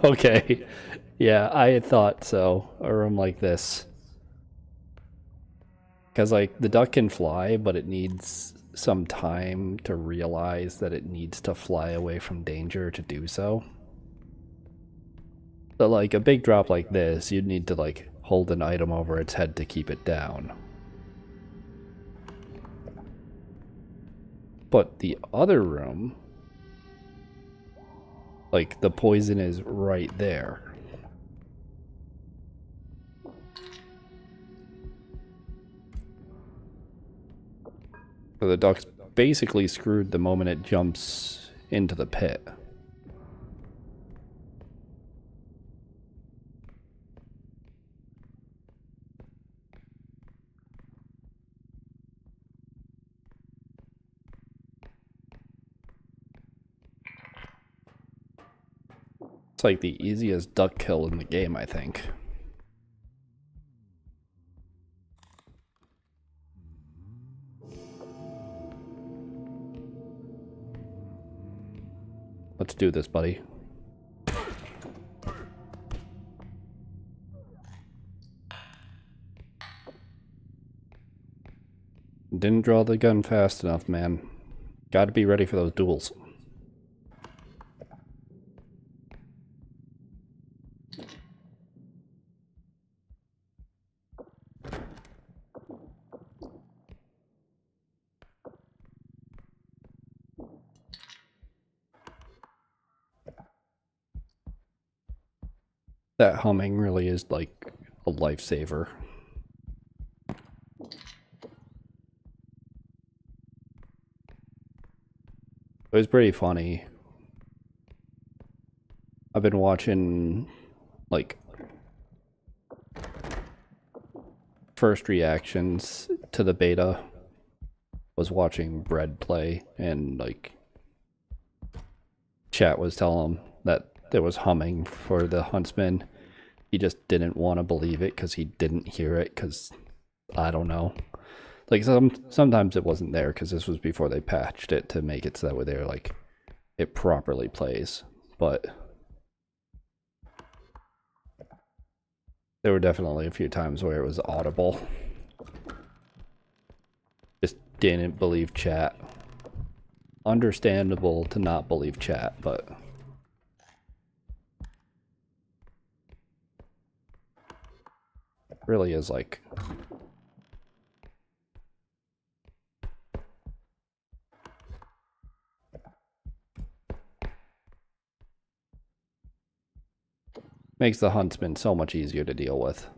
Okay. Yeah, I thought so. A room like this. Because, like, the duck can fly, but it needs some time to realize that it needs to fly away from danger to do so. So, like, a big drop like this, you'd need to, like, hold an item over its head to keep it down. But the other room, like, the poison is right there. So the duck's basically screwed the moment it jumps into the pit. It's like the easiest duck kill in the game, I think. Let's do this, buddy. Didn't draw the gun fast enough, man. Gotta be ready for those duels. That humming really is like a lifesaver. It was pretty funny. I've been watching like first reactions to the beta. Was watching Bread play, and like chat was telling him that there was humming for the Huntsman. He just didn't want to believe it because he didn't hear it, because I don't know. Like sometimes it wasn't there because this was before they patched it to make it so that way they're like it properly plays. But there were definitely a few times where it was audible. Just didn't believe chat. Understandable to not believe chat, but really is like makes the Huntsman so much easier to deal with.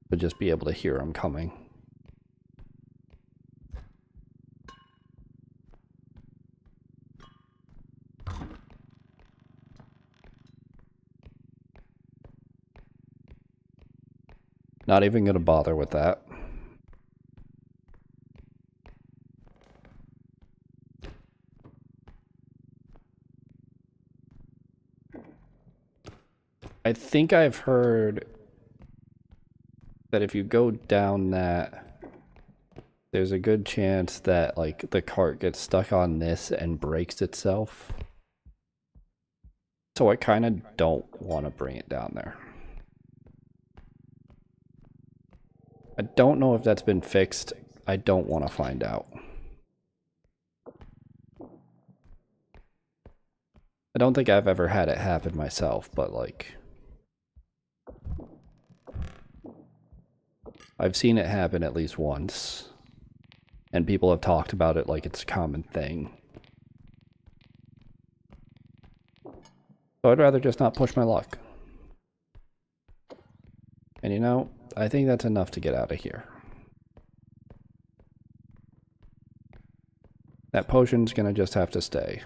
To just be able to hear him coming. Not even gonna bother with that. I think I've heard that if you go down that, there's a good chance that like the cart gets stuck on this and breaks itself. So I kind of don't want to bring it down there. I don't know if that's been fixed. I don't want to find out. I don't think I've ever had it happen myself, but like I've seen it happen at least once, and people have talked about it like it's a common thing. So I'd rather just not push my luck. And you know, I think that's enough to get out of here. That potion's gonna just have to stay.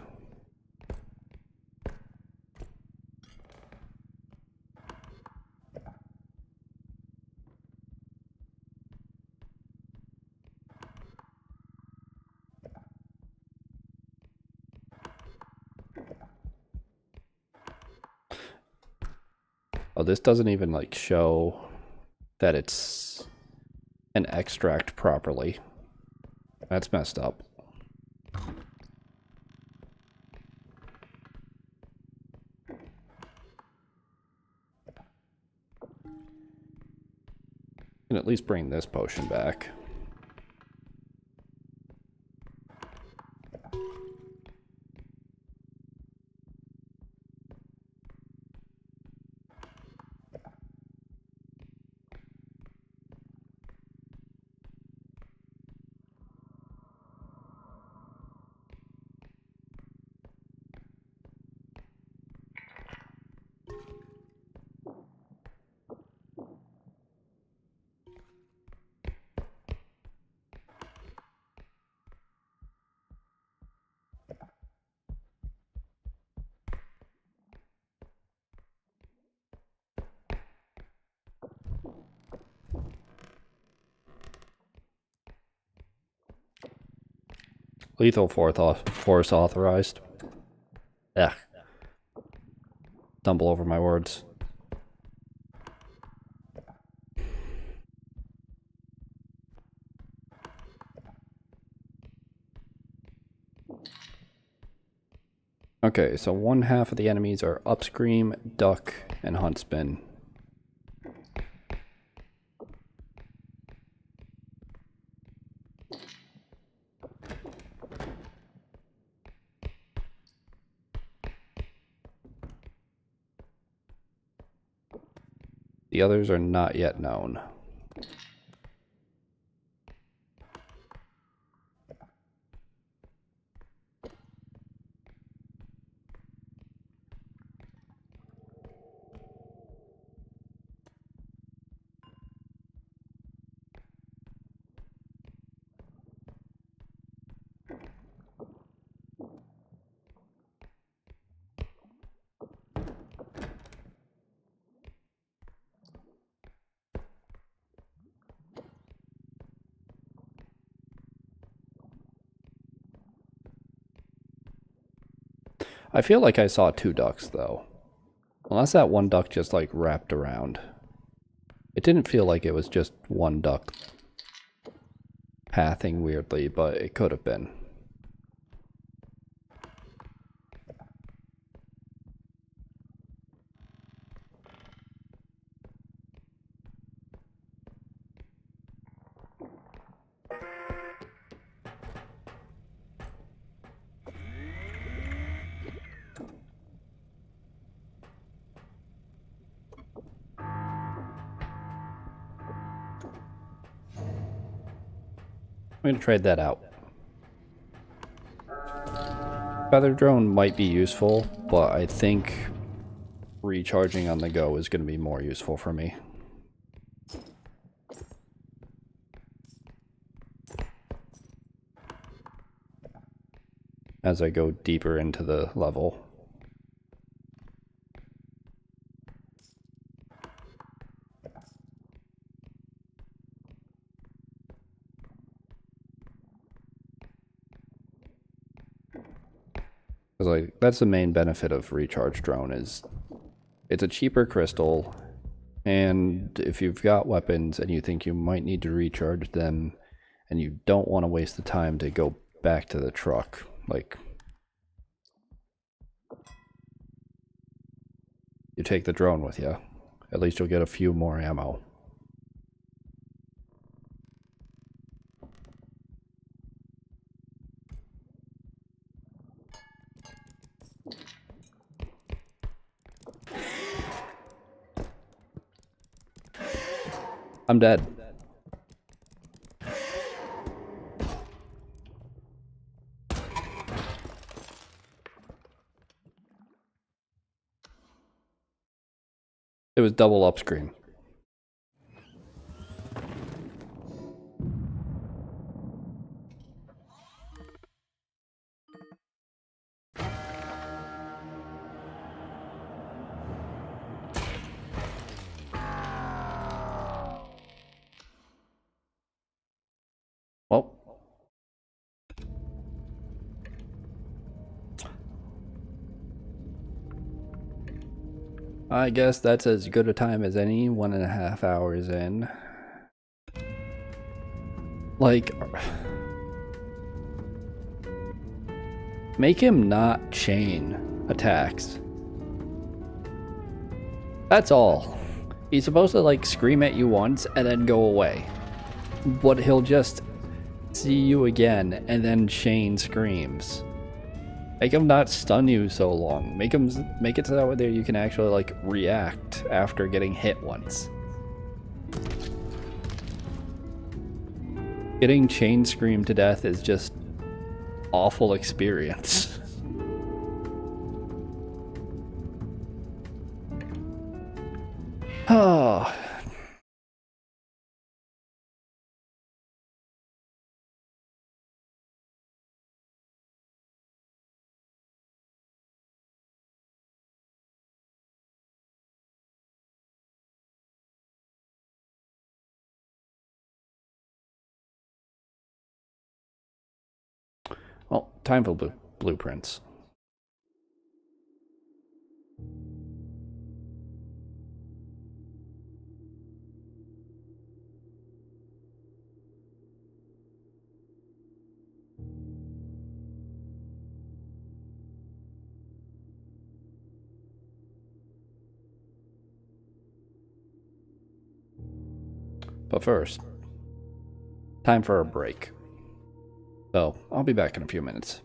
Oh, this doesn't even like show that it's an extract properly. That's messed up. Can at least bring this potion back. Lethal force authorized. Ugh. Stumble over my words. Okay, so one half of the enemies are Upscream, Duck, and Huntsman. The others are not yet known. I feel like I saw 2 ducks, though. Unless that one duck just, like, wrapped around. It didn't feel like it was just one duck pathing weirdly, but it could have been. I'm gonna trade that out. Feather drone might be useful, but I think recharging on the go is gonna be more useful for me. As I go deeper into the level. Because like that's the main benefit of recharge drone is it's a cheaper crystal, and if you've got weapons and you think you might need to recharge them and you don't want to waste the time to go back to the truck, like you take the drone with you. At least you'll get a few more ammo. I'm dead. It was double upstream. Well, I guess that's as good a time as any, 1.5 hours in. Like, make him not chain attacks. That's all. He's supposed to like scream at you once and then go away. But he'll just see you again and then chain screams. Make him not stun you so long. Make it so that you can actually like react after getting hit once. Getting chain screamed to death is just awful experience. Oh. Well, time for blueprints. But first, time for a break. So, I'll be back in a few minutes.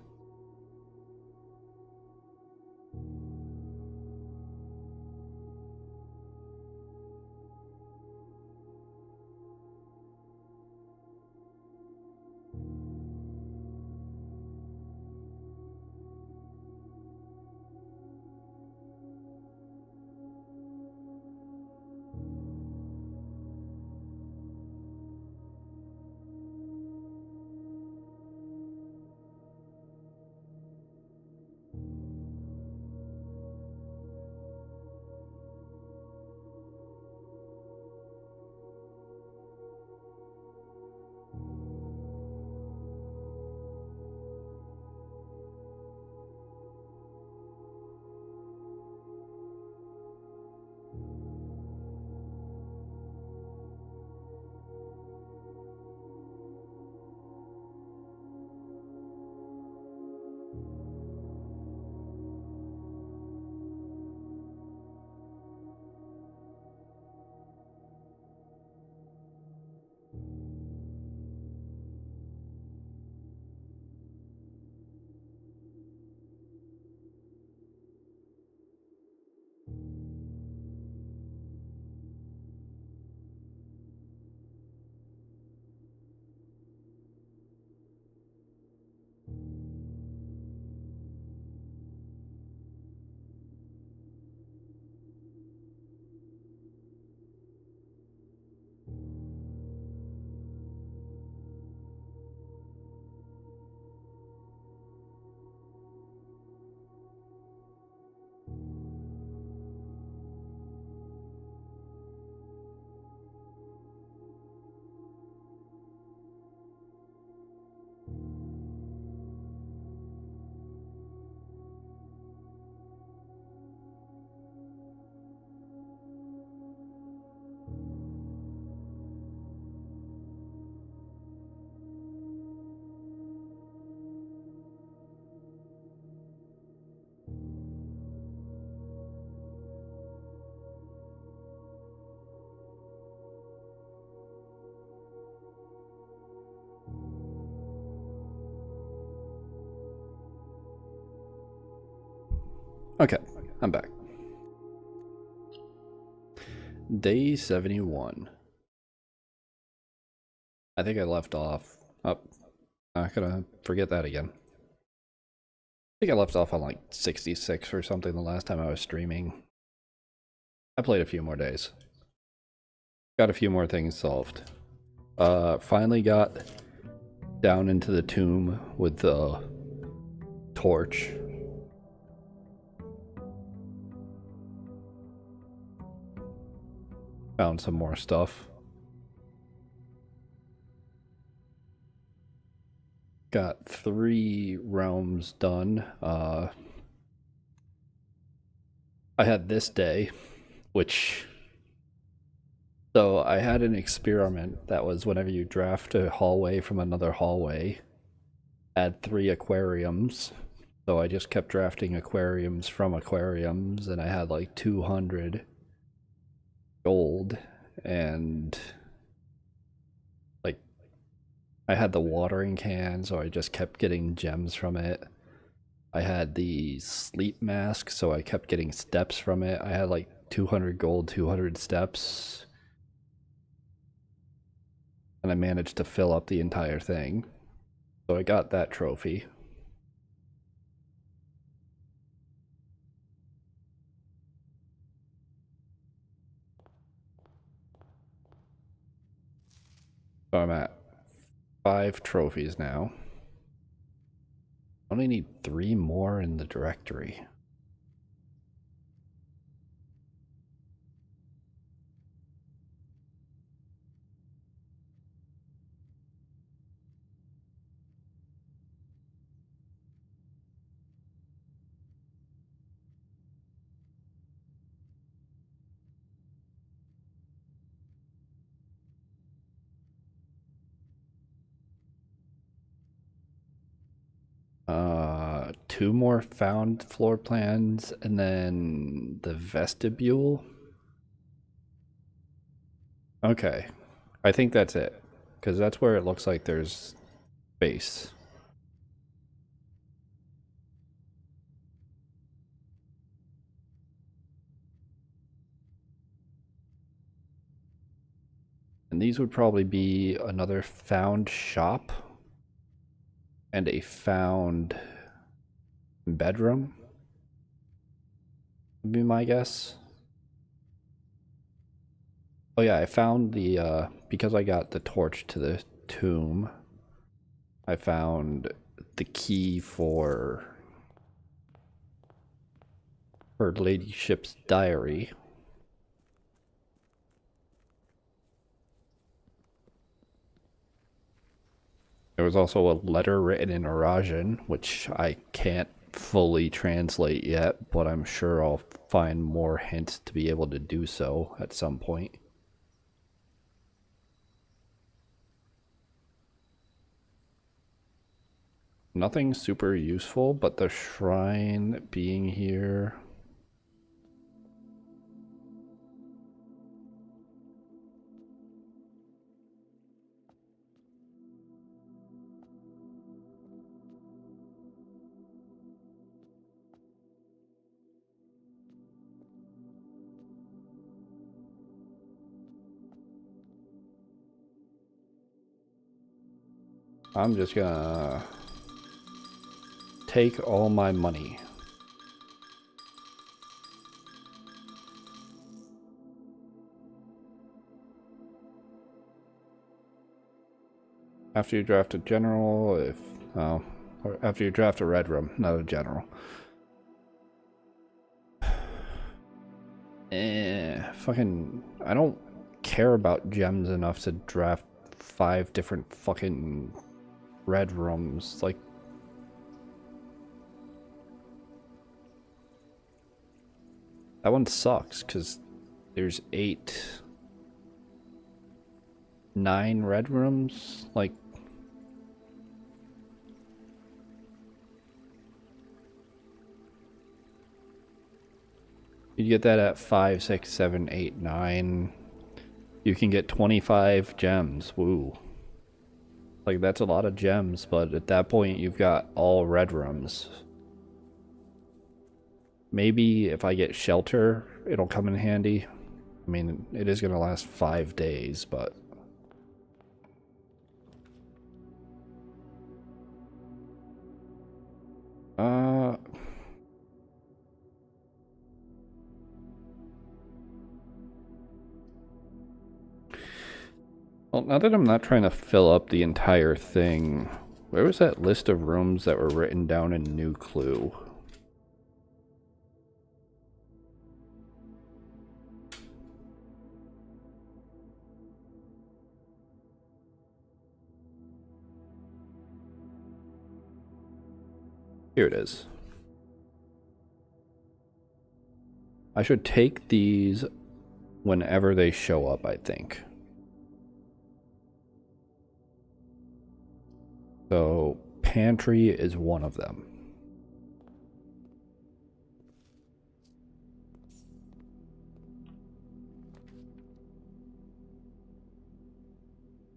Okay, I'm back. Day 71. I think I left off. Oh, not gonna forget that again. I think I left off on like 66 or something the last time I was streaming. I played a few more days. Got a few more things solved. Finally got down into the tomb with the torch. Found some more stuff. Got 3 realms done. I had this day, which... So I had an experiment that was whenever you draft a hallway from another hallway, add 3 aquariums. So I just kept drafting aquariums from aquariums, and I had like 200 gold, and like I had the watering can, so I just kept getting gems from it. I had the sleep mask, so I kept getting steps from it. I had like 200 gold, 200 steps, and I managed to fill up the entire thing. So I got that trophy. So I'm at 5 trophies now. I only need 3 more in the directory. Two more found floor plans, and then the vestibule. Okay, I think that's it, because that's where it looks like there's space. And these would probably be another found shop and a found bedroom, would be my guess. Oh yeah, I found the, because I got the torch to the tomb, I found the key for her ladyship's diary. There was also a letter written in Eurasian, which I can't fully translate yet, but I'm sure I'll find more hints to be able to do so at some point. Nothing super useful, but the shrine being here. I'm just gonna take all my money. After you draft a general, or after you draft a red room, not a general. Fucking, I don't care about gems enough to draft 5 different fucking red rooms. Like, that one sucks because there's 9 red rooms. Like, you get that at 5, 6, 7, 8, 9. You can get 25 gems. Woo. Like, that's a lot of gems, but at that point, you've got all red rooms. Maybe if I get shelter, it'll come in handy. I mean, it is going to last 5 days, but... Well, now that I'm not trying to fill up the entire thing, where was that list of rooms that were written down in New Clue? Here it is. I should take these whenever they show up, I think. So, pantry is one of them.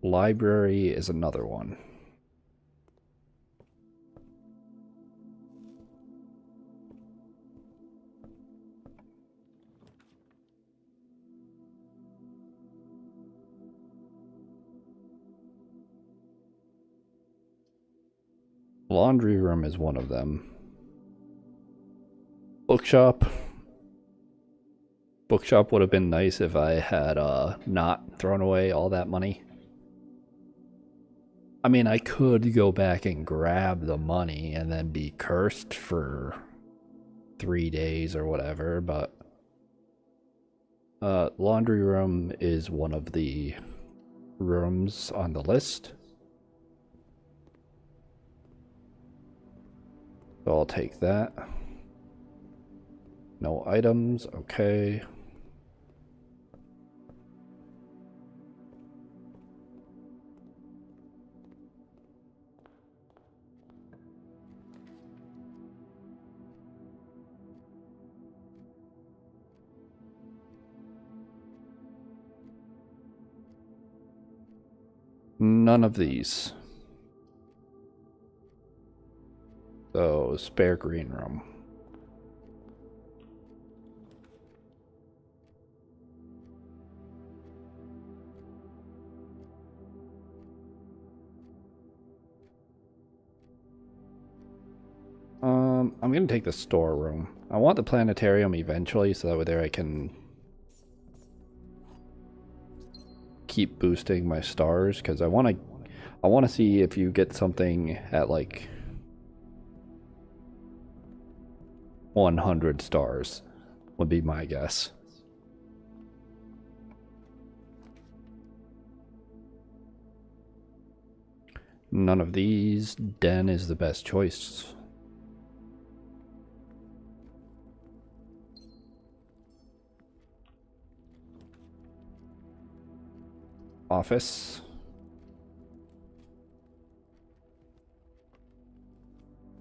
Library is another one. Laundry room is one of them. Bookshop. Bookshop would have been nice if I had not thrown away all that money. I mean, I could go back and grab the money and then be cursed for 3 days or whatever, but laundry room is one of the rooms on the list. So I'll take that. No items, okay. None of these. So, spare green room. I'm gonna take the storeroom. I want the planetarium eventually, so that way there I can keep boosting my stars, because I want to see if you get something at like 100 stars would be my guess. None of these. Den is the best choice. Office.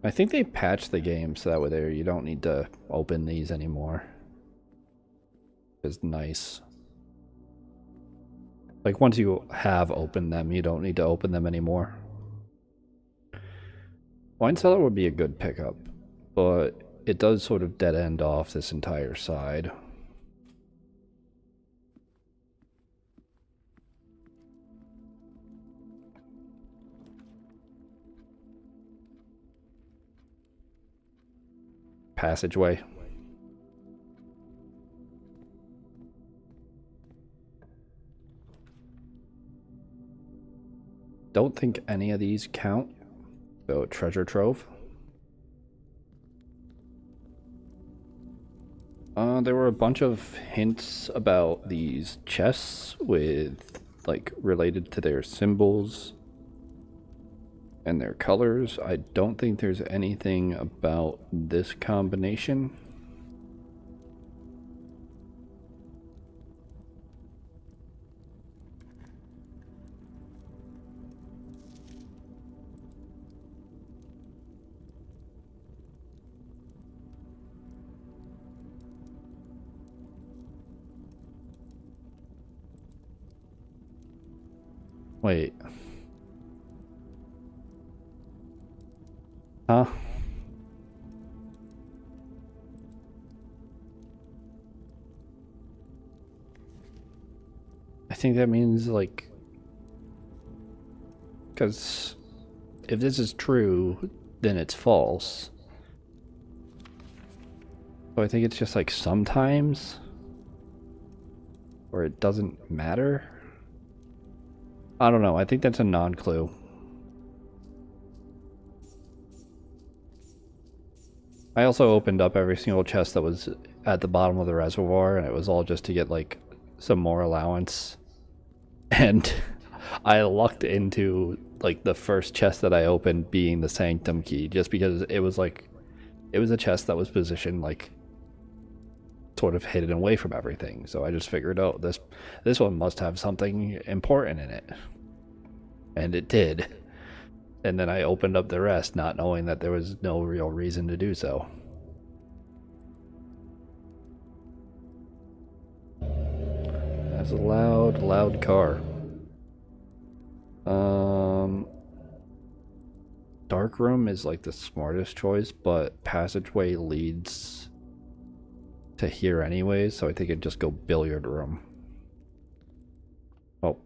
I think they patched the game so that way there you don't need to open these anymore. It's nice. Like once you have opened them, you don't need to open them anymore. Wine cellar would be a good pickup, but it does sort of dead end off this entire side. Passageway. Don't think any of these count. So treasure trove. There were a bunch of hints about these chests with like related to their symbols and their colors. I don't think there's anything about this combination. Wait. Huh? think that means, like, because if this is true, then it's false. So I think it's just like sometimes, or it doesn't matter. I don't know. I think that's a non-clue. I also opened up every single chest that was at the bottom of the reservoir, and it was all just to get like some more allowance. And I lucked into like the first chest that I opened being the Sanctum key, just because it was like, it was a chest that was positioned like sort of hidden away from everything. So I just figured, oh, this one must have something important in it. And it did. And then I opened up the rest, not knowing that there was no real reason to do so. That's a loud, loud car. Dark room is like the smartest choice, but passageway leads to here anyways, so I think it'd just go billiard room. Oh.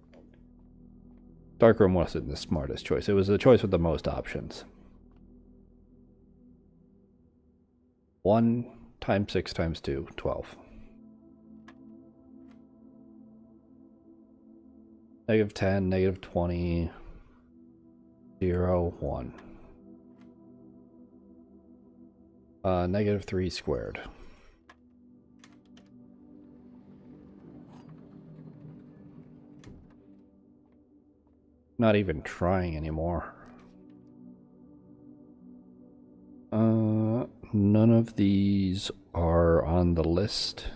Dark room wasn't the smartest choice. It was the choice with the most options. 1 times 6 times 2, 12. -10, -20, 0, 1. -3 squared. Not even trying anymore. None of these are on the list.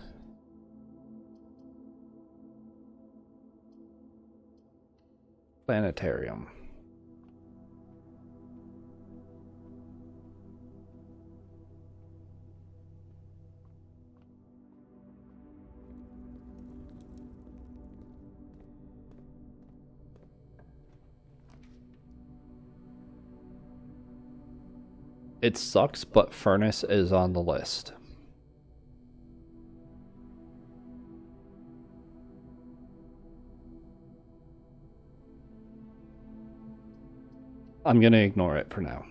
Planetarium. It sucks, but furnace is on the list. I'm gonna ignore it for now.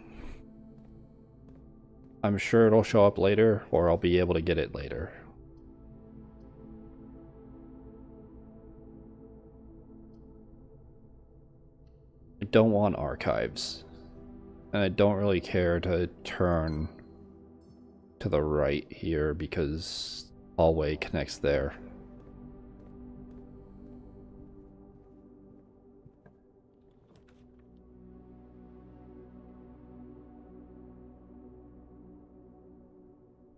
I'm sure it'll show up later, or I'll be able to get it later. I don't want archives. And I don't really care to turn to the right here because hallway connects there.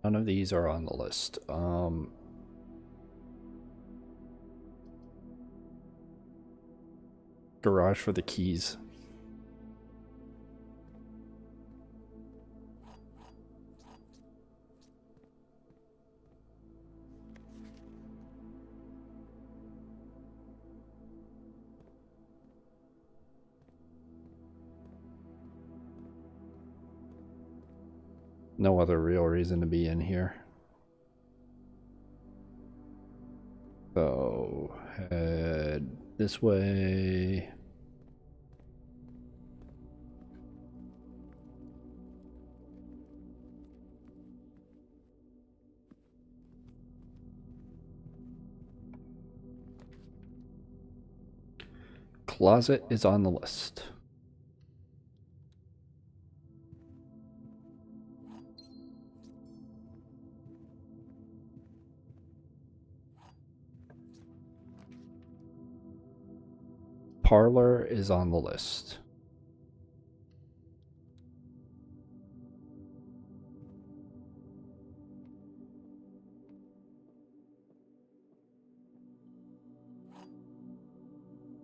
None of these are on the list. Garage for the keys. No other real reason to be in here. So, head this way. Closet is on the list. Parlor is on the list.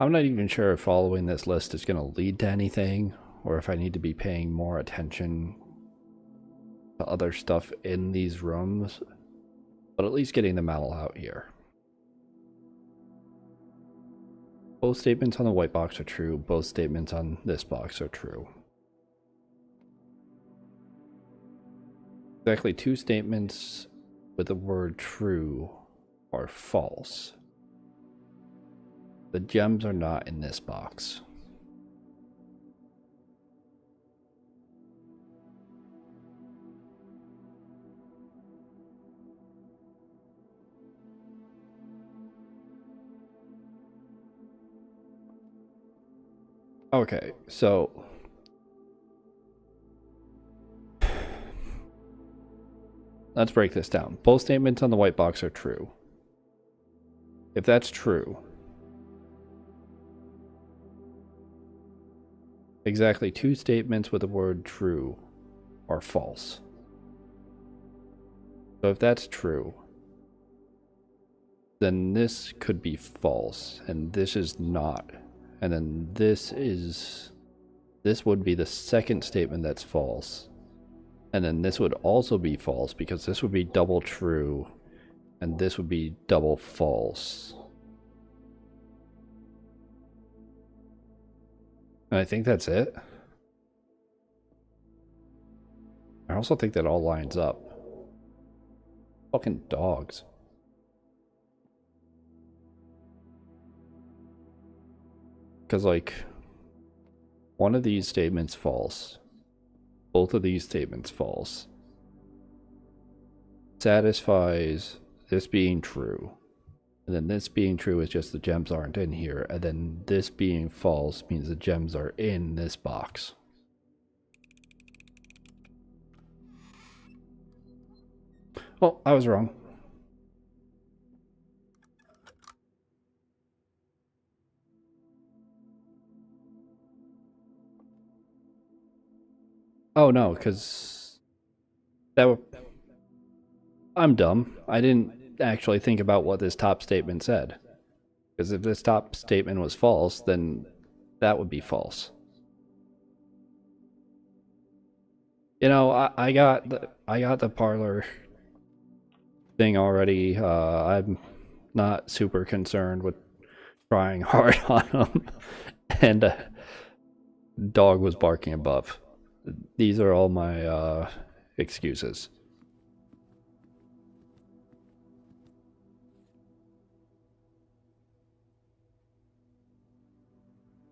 I'm not even sure if following this list is going to lead to anything, or if I need to be paying more attention to other stuff in these rooms, but at least getting them all out here. Both statements on the white box are true. Both statements on this box are true. Exactly 2 statements with the word true are false. The gems are not in this box. Okay, so let's break this down. Both statements on the white box are true. If that's true, exactly 2 statements with the word true are false. So if that's true, then this could be false, and this is not. And then this would be the second statement that's false. And then this would also be false because this would be double true and this would be double false. And I think that's it. I also think that all lines up. Fucking dogs. Because, like, one of these statements false. Both of these statements false. Satisfies this being true. And then this being true is just the gems aren't in here. And then this being false means the gems are in this box. Well, I was wrong. Oh no, because I'm dumb. I didn't actually think about what this top statement said. Because if this top statement was false, then that would be false. You know, I got the parlor thing already. I'm not super concerned with trying hard on them, and dog was barking above. These are all my excuses.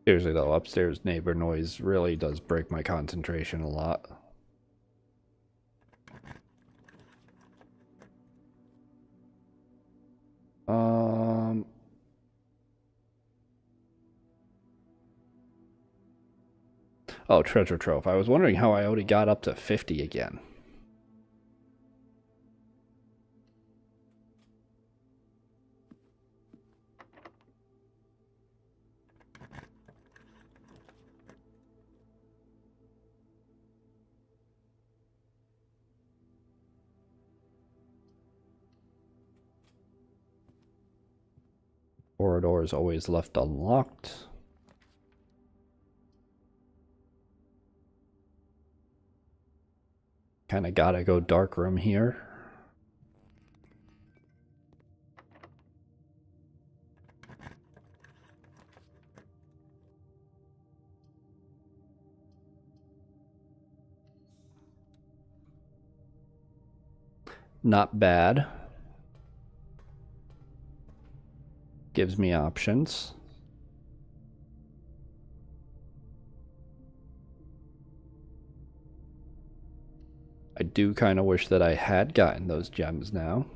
Seriously though, upstairs neighbor noise really does break my concentration a lot. Oh, treasure trove. I was wondering how I already got up to 50 again. Corridor is always left unlocked. Kind of gotta go dark room here. Not bad. Gives me options. I do kind of wish that I had gotten those gems now.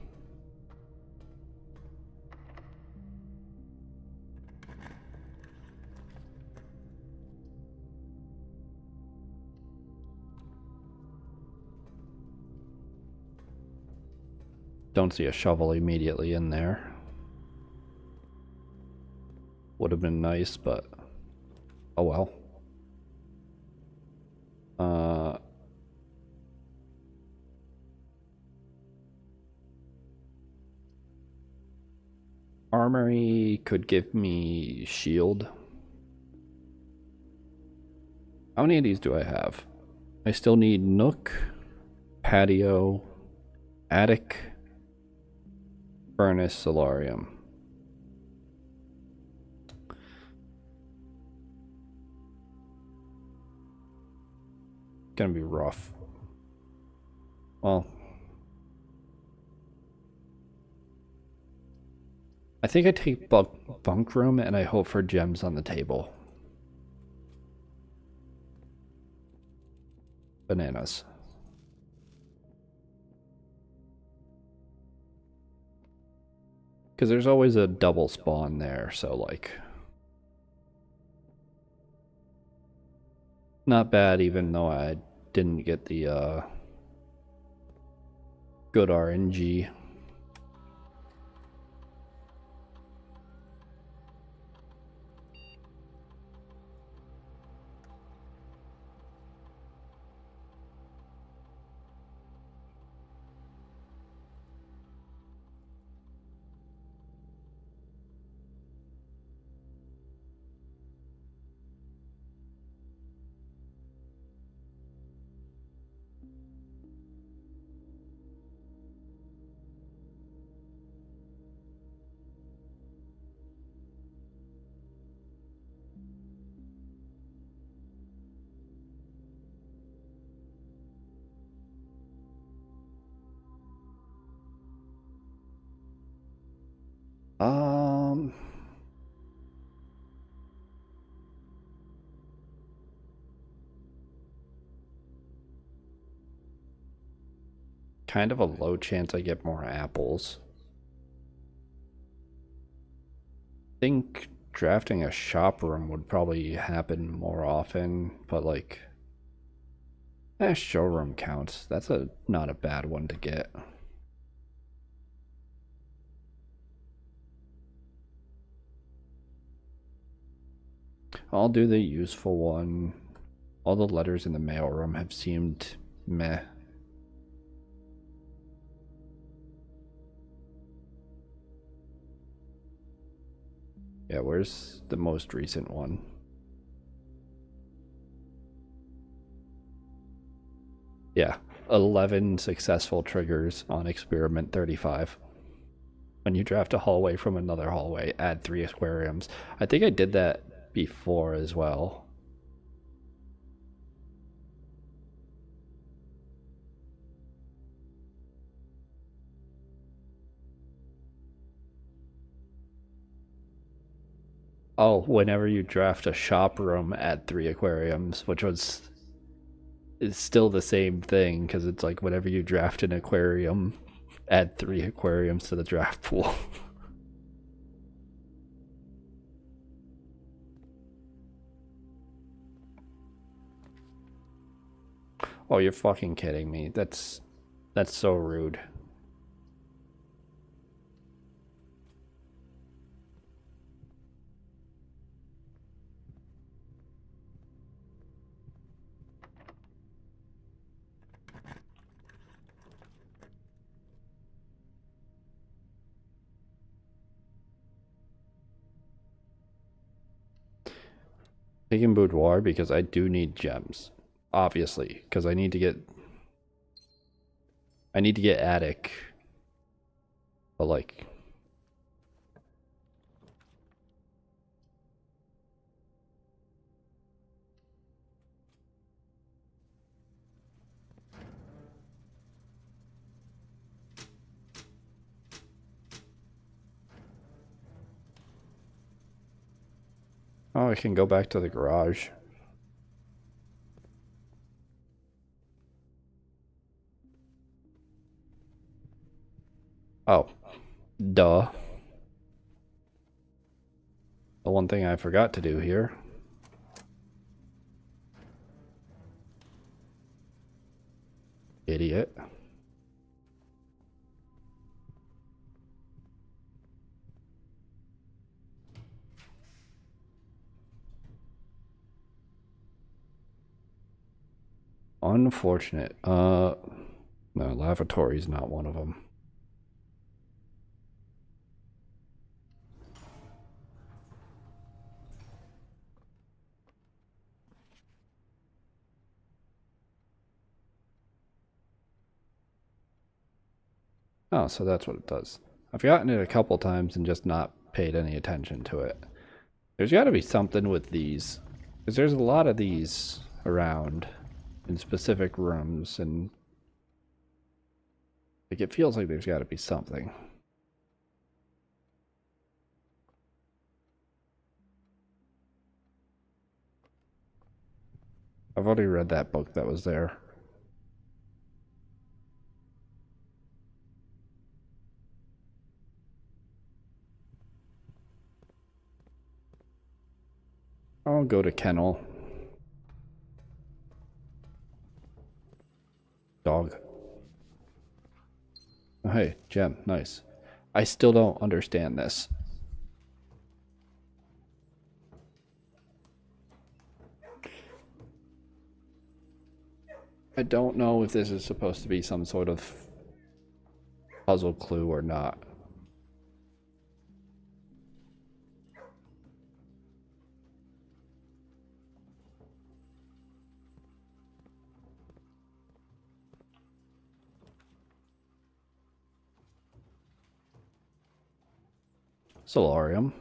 Don't see a shovel immediately in there. Would have been nice, but oh well. Armory could give me shield. How many of these do I have? I still need nook, patio, attic, furnace, solarium. Gonna be rough. Well, I think I take bunk room and I hope for gems on the table. Bananas. Because there's always a double spawn there, so like... Not bad, even though I didn't get the good RNG. Kind of a low chance I get more apples. I think drafting a shop room would probably happen more often, but like, showroom counts. That's not a bad one to get. I'll do the useful one. All the letters in the mailroom have seemed meh. Yeah, where's the most recent one? Yeah, 11 successful triggers on experiment 35. When you draft a hallway from another hallway, add 3 aquariums. I think I did that before as well. Oh, whenever you draft a shop room, add 3 aquariums, which is still the same thing, because it's like whenever you draft an aquarium, add 3 aquariums to the draft pool. Oh, you're fucking kidding me. That's so rude. Taking boudoir because I do need gems. Obviously, because I need to get attic. But like, oh, I can go back to the garage. Oh, duh. The one thing I forgot to do here. Idiot. Unfortunate. No, lavatory's not one of them. Oh, so that's what it does. I've gotten it a couple times and just not paid any attention to it. There's got to be something with these, because there's a lot of these around in specific rooms, and like it feels like there's got to be something. I've already read that book that was there. I'll go to kennel. Dog. Oh, hey, gem. Nice. I still don't understand this. I don't know if this is supposed to be some sort of puzzle clue or not. Solarium.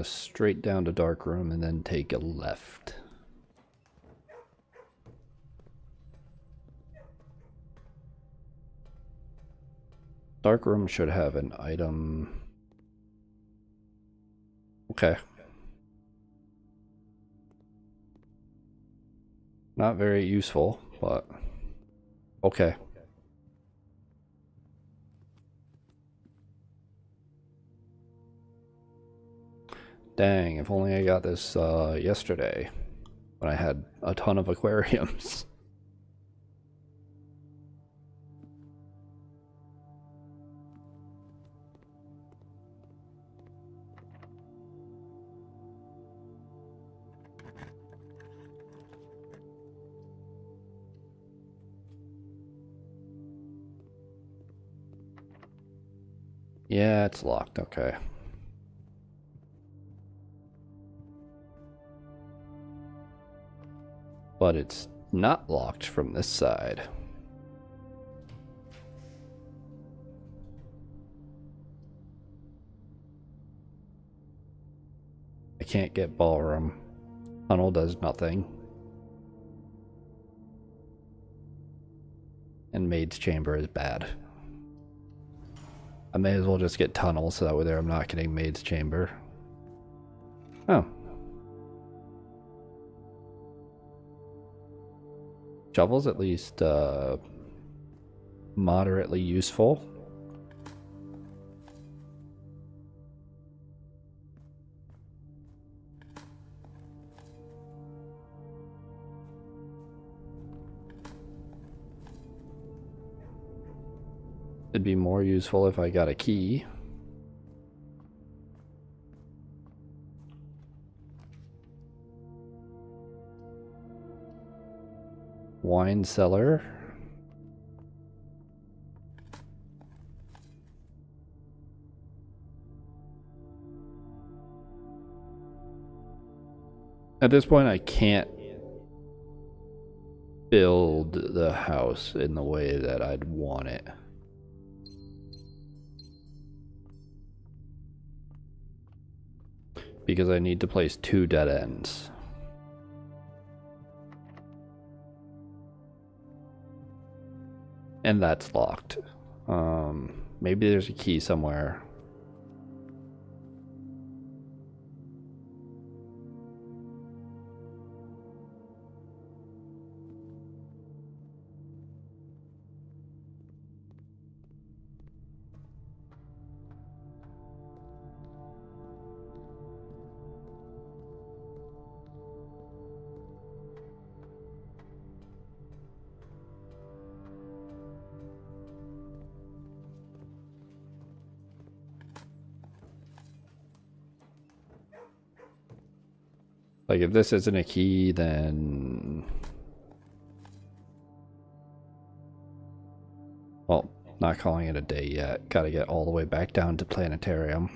Straight down to dark room and then take a left. Dark room should have an item. Okay. Not very useful, but okay. Dang, if only I got this yesterday when I had a ton of aquariums. Yeah, it's locked, okay. But it's not locked from this side. I can't get ballroom. Tunnel does nothing. And maid's chamber is bad. I may as well just get tunnel so that way there I'm not getting maid's chamber. Oh. Shovel's at least moderately useful. It'd be more useful if I got a key. Wine cellar. At this point, I can't build the house in the way that I'd want it. Because I need to place 2 dead ends. And that's locked. Maybe there's a key somewhere. Like, if this isn't a key, then... Well, not calling it a day yet. Gotta get all the way back down to planetarium.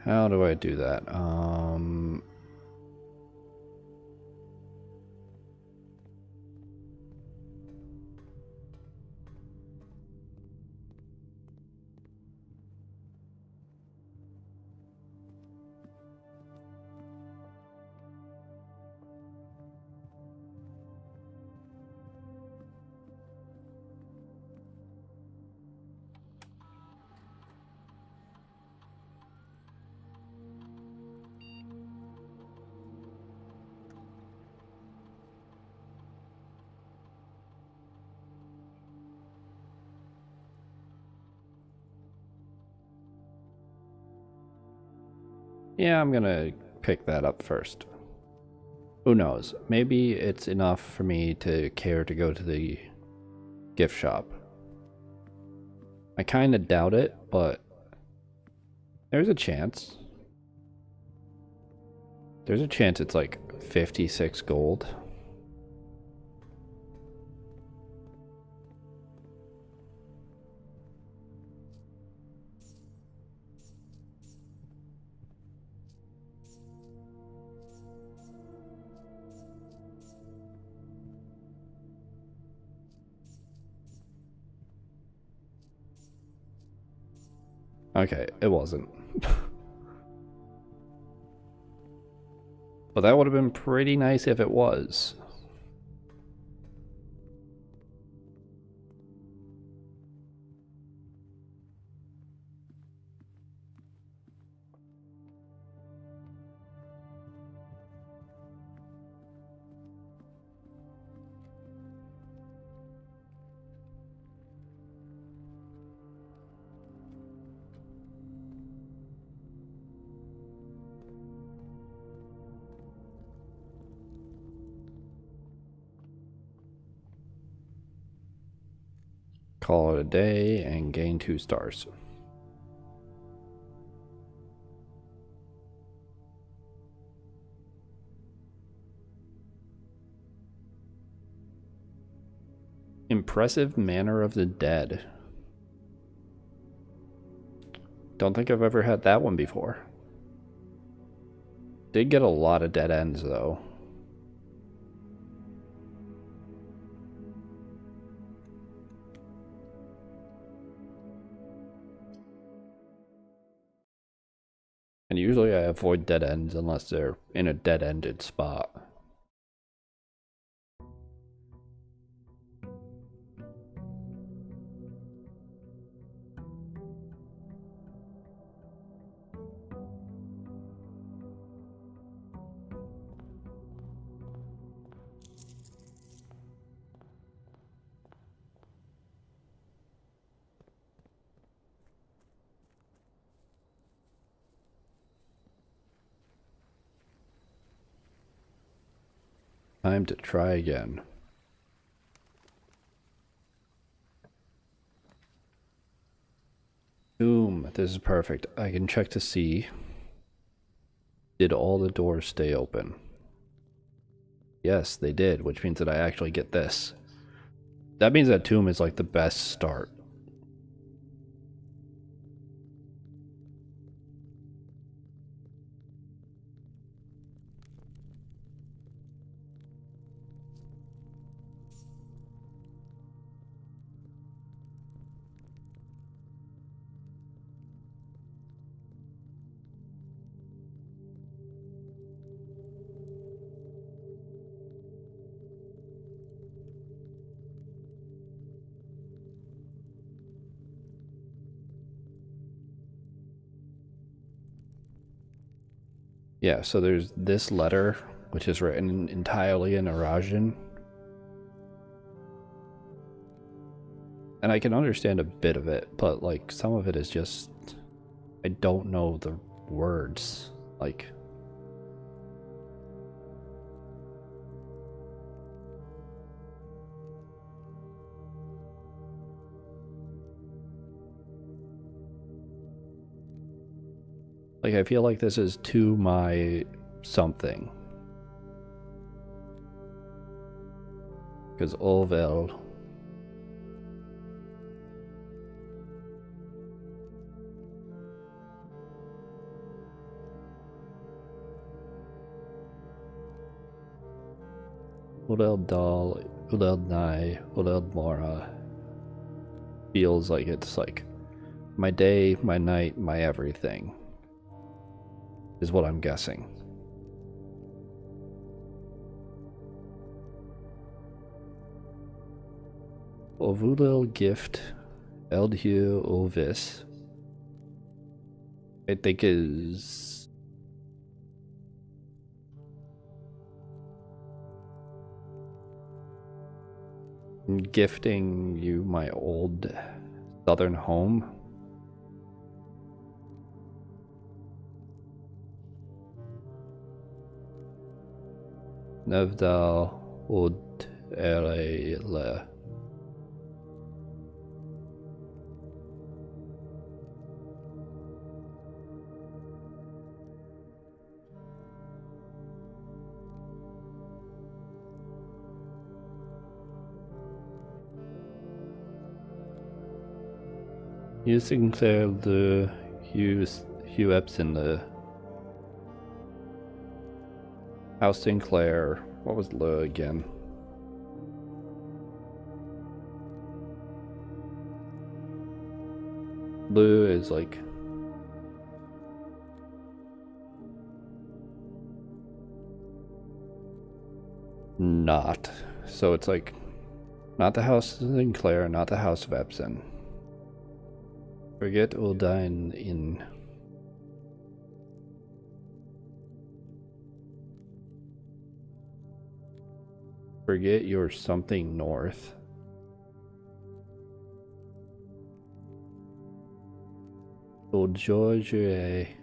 how do I do that? Yeah, I'm gonna pick that up first. Who knows? Maybe it's enough for me to care to go to the gift shop. I kind of doubt it, but there's a chance. There's a chance it's like 56 gold. Okay, it wasn't. But that would have been pretty nice if it was. Call it a day and gain 2 stars. Impressive Manner of the Dead. Don't think I've ever had that one before. Did get a lot of dead ends though. And usually I avoid dead ends unless they're in a dead-ended spot. Time to try again. Boom, this is perfect. I can check to see, did all the doors stay open? Yes, they did, which means that I actually get this. That means that tomb is like the best start. Yeah, so there's this letter, which is written entirely in Eurasian. And I can understand a bit of it, but like some of it is just, I don't know the words. Like, I feel like this is to my something. Because Olvel. Ulel Dal, Ulel Nai, Ulel Mora feels like it's like my day, my night, my everything, is what I'm guessing. Ovulil Gift, Eldhu Ovis, I think is gifting you my old southern home. Nevdal Od Erele. Using the Hugh Epson, the House Sinclair. What was Le again? Le is like not. So it's like not the House Sinclair, not the House of Epson. Forget Uldine in. Forget your something north. Old George Jerry.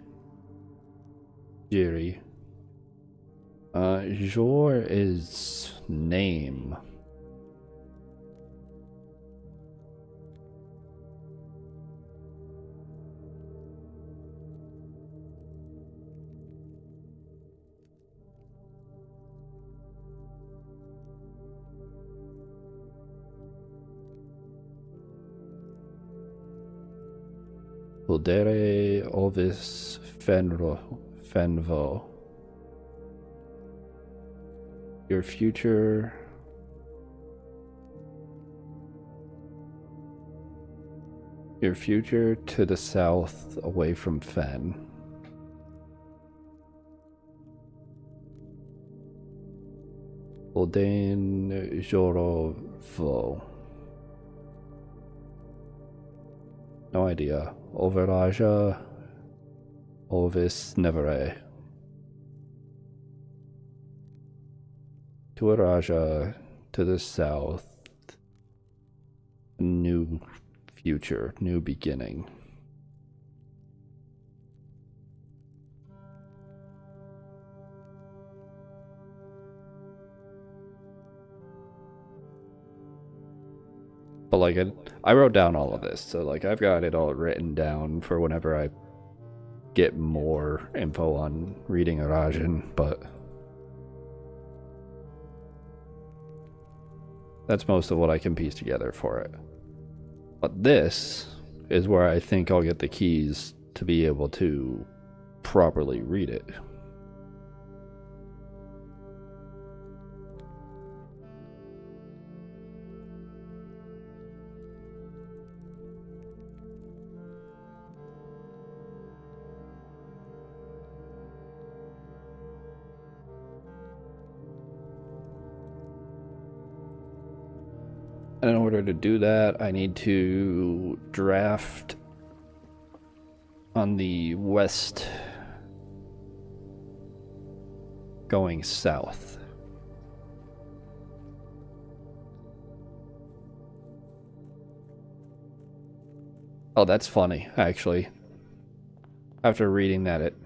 Jor is name. Uldere Ovis Fenvo. Your future. Your future to the south away from Fen. Uldain Jorovo. No idea. Overaja Ovis Nevere. Tuaraja to the south. New future, new beginning. But like I wrote down all of this, so like I've got it all written down for whenever I get more info on reading Arajan, but that's most of what I can piece together for it. But this is where I think I'll get the keys to be able to properly read it. And in order to do that, I need to draft on the west going south. Oh, that's funny, actually. After reading that, it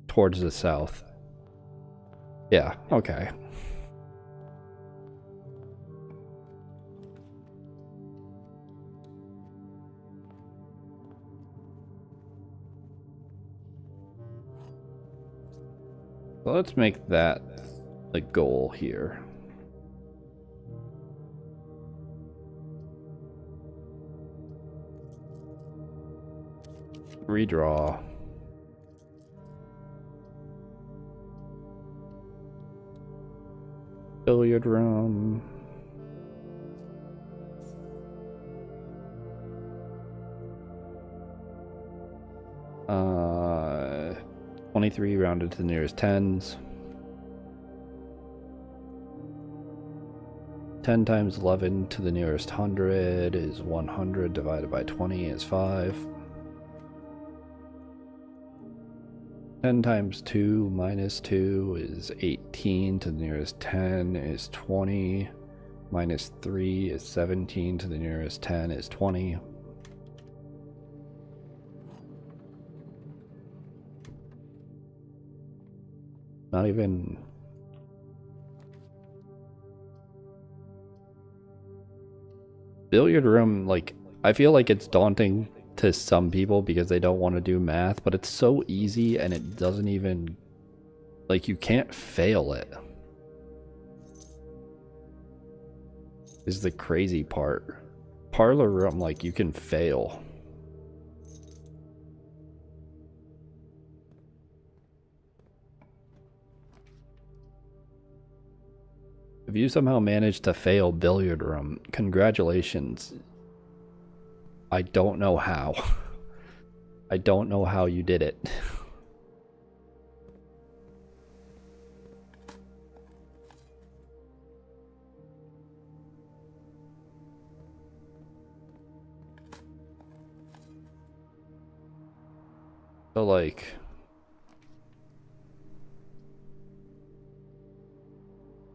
towards the south. Yeah, okay. So let's make that the goal here. Redraw. Billiard room. Uh, 23 rounded to the nearest tens. 10 times 11 to the nearest 100 is 100 divided by 20 is 5. 10 times 2 minus 2 is 18 to the nearest 10 is 20. Minus 3 is 17 to the nearest 10 is 20. Not even... Billiard room, like, I feel like it's daunting to some people because they don't want to do math, but it's so easy and it doesn't even... Like, you can't fail it. Is the crazy part. Parlor room, like, you can fail. If you somehow managed to fail billiard room, congratulations. I don't know how. I don't know how you did it. So, like...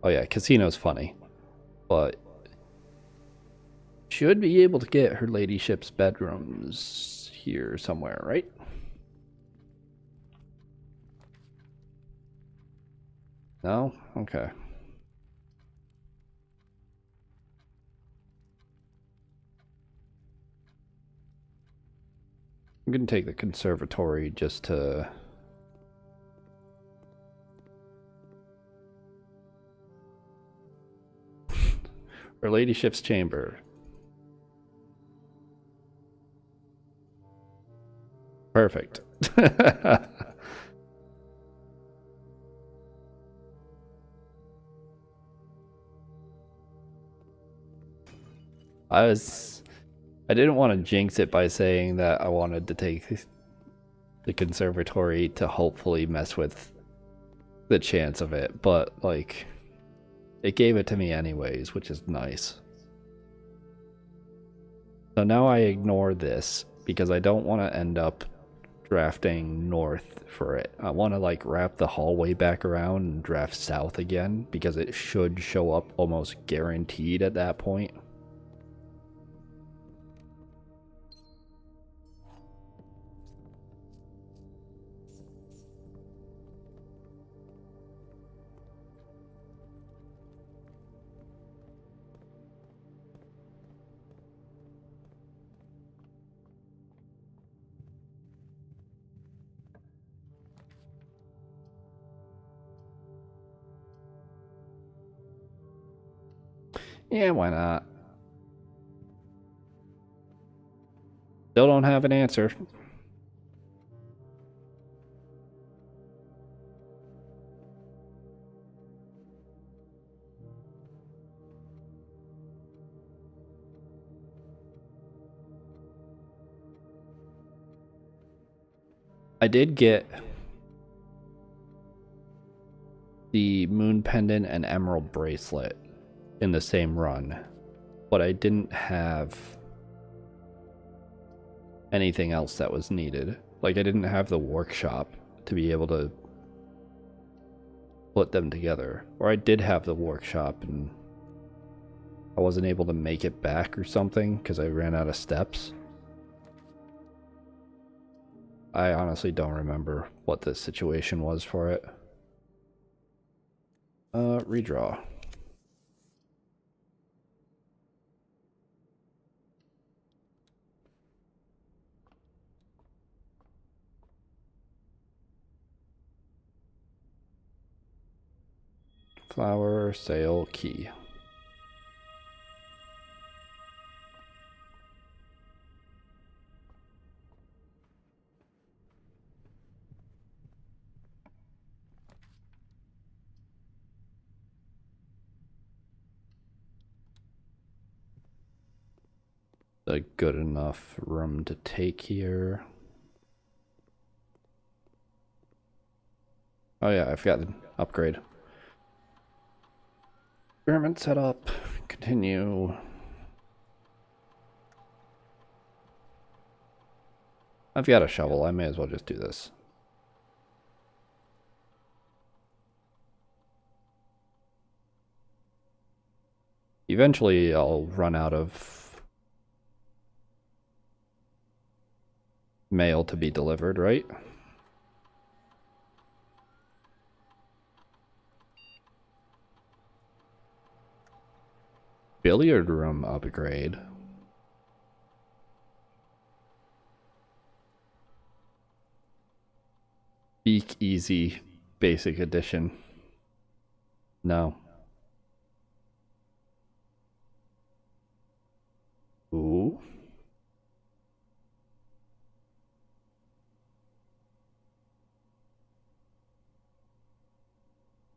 Oh yeah, casino's funny. But... Should be able to get her ladyship's bedrooms here somewhere, right? No? Okay. I'm gonna take the conservatory just to... Her ladyship's chamber. Perfect. I didn't want to jinx it by saying that I wanted to take the conservatory to hopefully mess with the chance of it, but like it gave it to me anyways, which is nice. So now I ignore this because I don't want to end up drafting north for it. I want to like wrap the hallway back around and draft south again because it should show up almost guaranteed at that point. Yeah, why not? Still don't have an answer. I did get the moon pendant and emerald bracelet in the same run, but I didn't have anything else that was needed. Like I didn't have the workshop to be able to put them together. Or I did have the workshop and I wasn't able to make it back or something because I ran out of steps. I honestly don't remember what the situation was for it. Redraw. Flower sale key. a good enough room to take here. Oh yeah, I forgot the upgrade. Experiment setup. Continue. I've got a shovel. I may as well just do this. Eventually, I'll run out of mail to be delivered, right? Billiard room upgrade. Speak Easy Basic Edition. No. Ooh.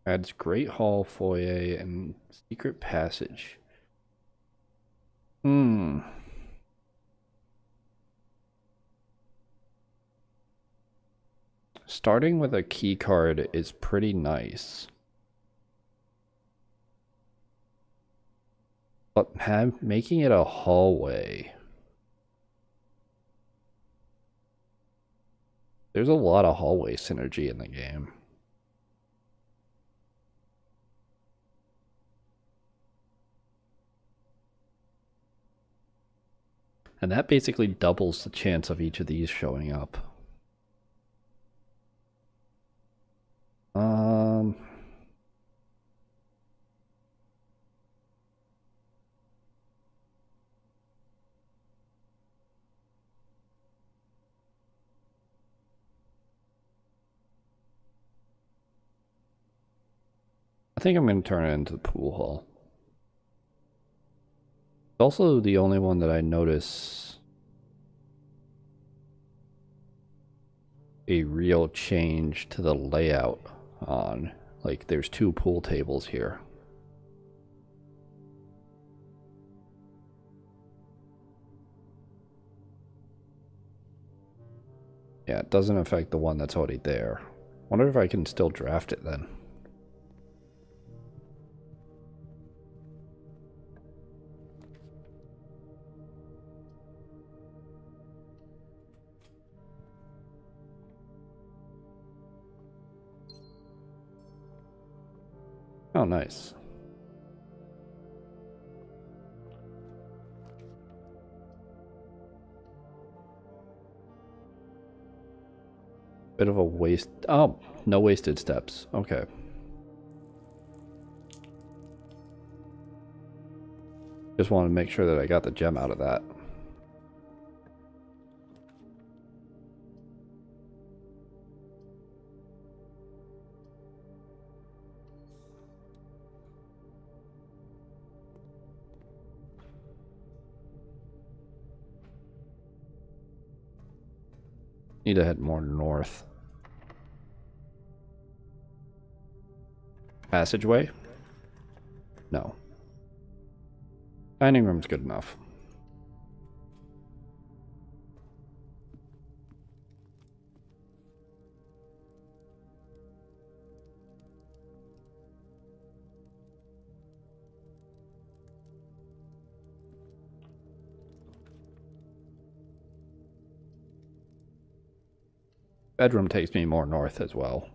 Adds Great Hall, Foyer, and Secret Passage. Starting with a key card is pretty nice. But making it a hallway. There's a lot of hallway synergy in the game. And that basically doubles the chance of each of these showing up. I think I'm going to turn it into the pool hall. It's also the only one that I notice a real change to the layout on. Like, there's 2 pool tables here. Yeah, it doesn't affect the one that's already there. Wonder if I can still draft it then. Oh, nice. Bit of a waste. Oh, no wasted steps. Okay. Just wanted to make sure that I got the gem out of that. Need to head more north. Passageway? No. Dining room's good enough. Bedroom takes me more north as well.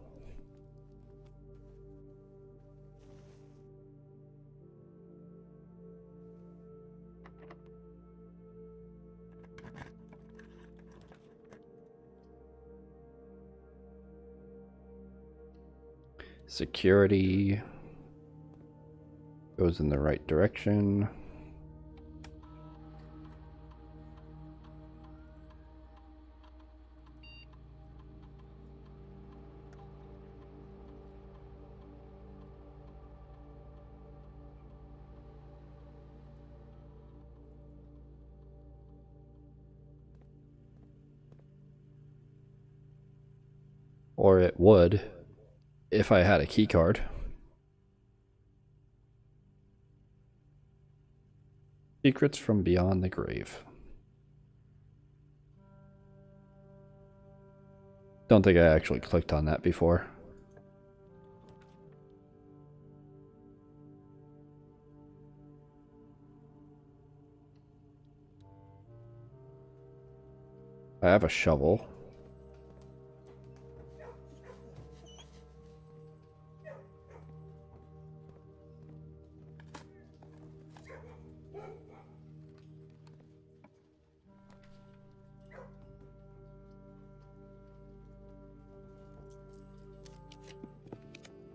Security goes in the right direction. Or it would if I had a key card. Secrets from Beyond the Grave. Don't think I actually clicked on that before. I have a shovel.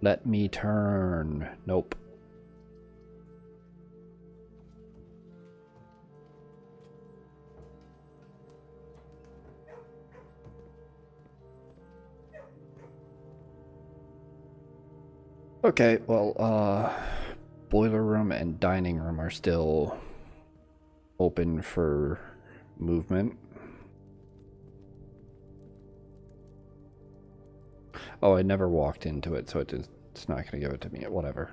Let me turn. Nope. Okay, well, boiler room and dining room are still open for movement. Oh, I never walked into it, so it's not going to give it to me. Whatever.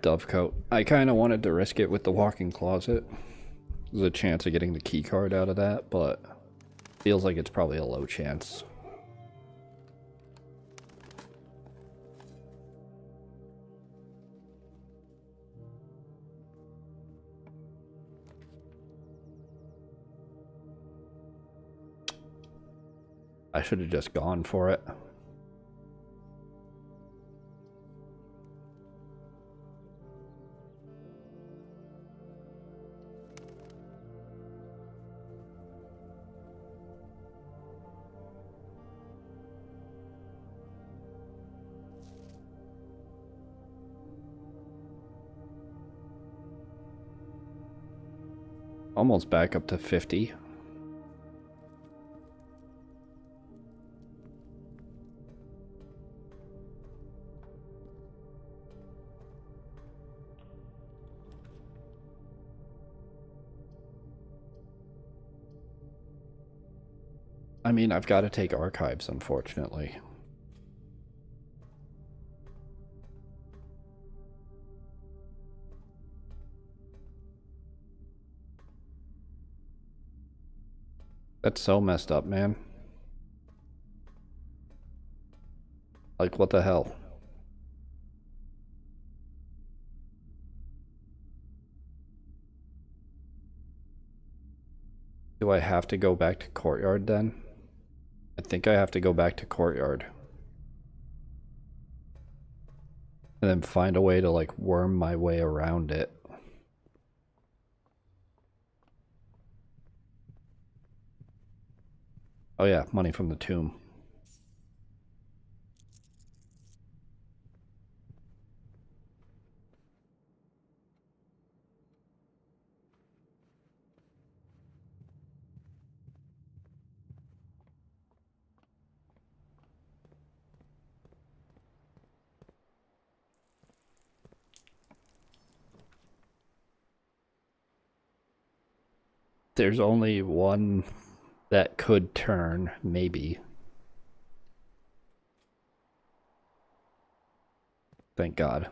Dovecoat. I kind of wanted to risk it with the walk-in closet. There's a chance of getting the key card out of that, but feels like it's probably a low chance. I should have just gone for it. Almost back up to 50. I mean, I've got to take archives, unfortunately. That's so messed up, man. Like, what the hell? Do I have to go back to courtyard then? I think I have to go back to courtyard. And then find a way to, like, worm my way around it. Oh yeah, money from the tomb. There's only one that could turn, maybe. Thank God.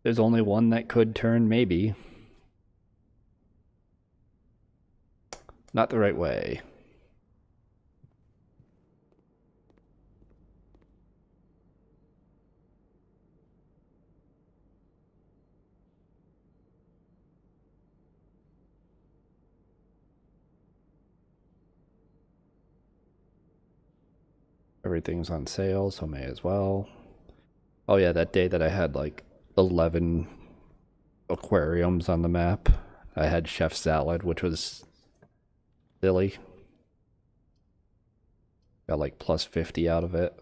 There's only one that could turn, maybe. Not the right way. Everything's on sale, so may as well. Oh yeah, that day that I had like 11 aquariums on the map, I had chef salad, which was silly. Got like plus 50 out of it.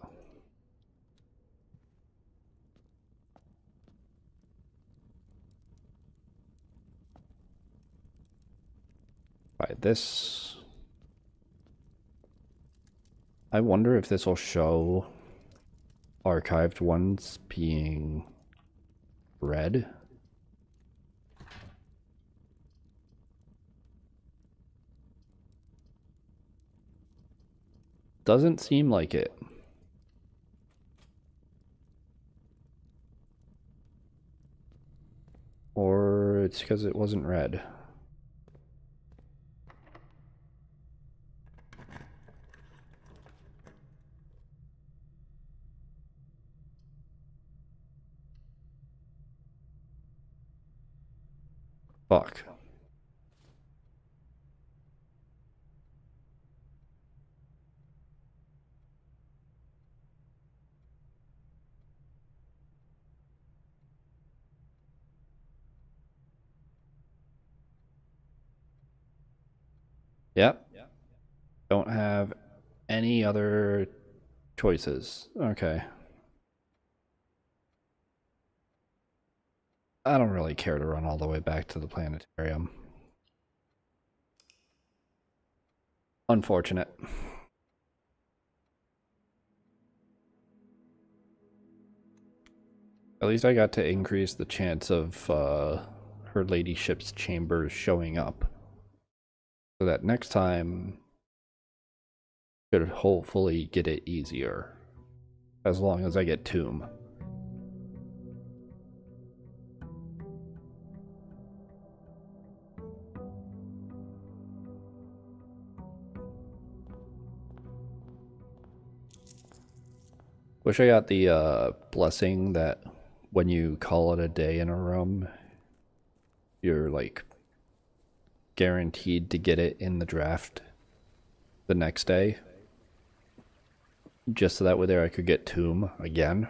Buy this. I wonder if this will show archived ones being red. Doesn't seem like it. Or it's because it wasn't red. Fuck. Yep. Don't have any other choices. Okay. I don't really care to run all the way back to the planetarium. Unfortunate. At least I got to increase the chance of her ladyship's chambers showing up. So that next time should hopefully get it easier. As long as I get Tomb. Wish I got the blessing that when you call it a day in a room, you're like guaranteed to get it in the draft the next day. Just so that way there I could get Tomb again.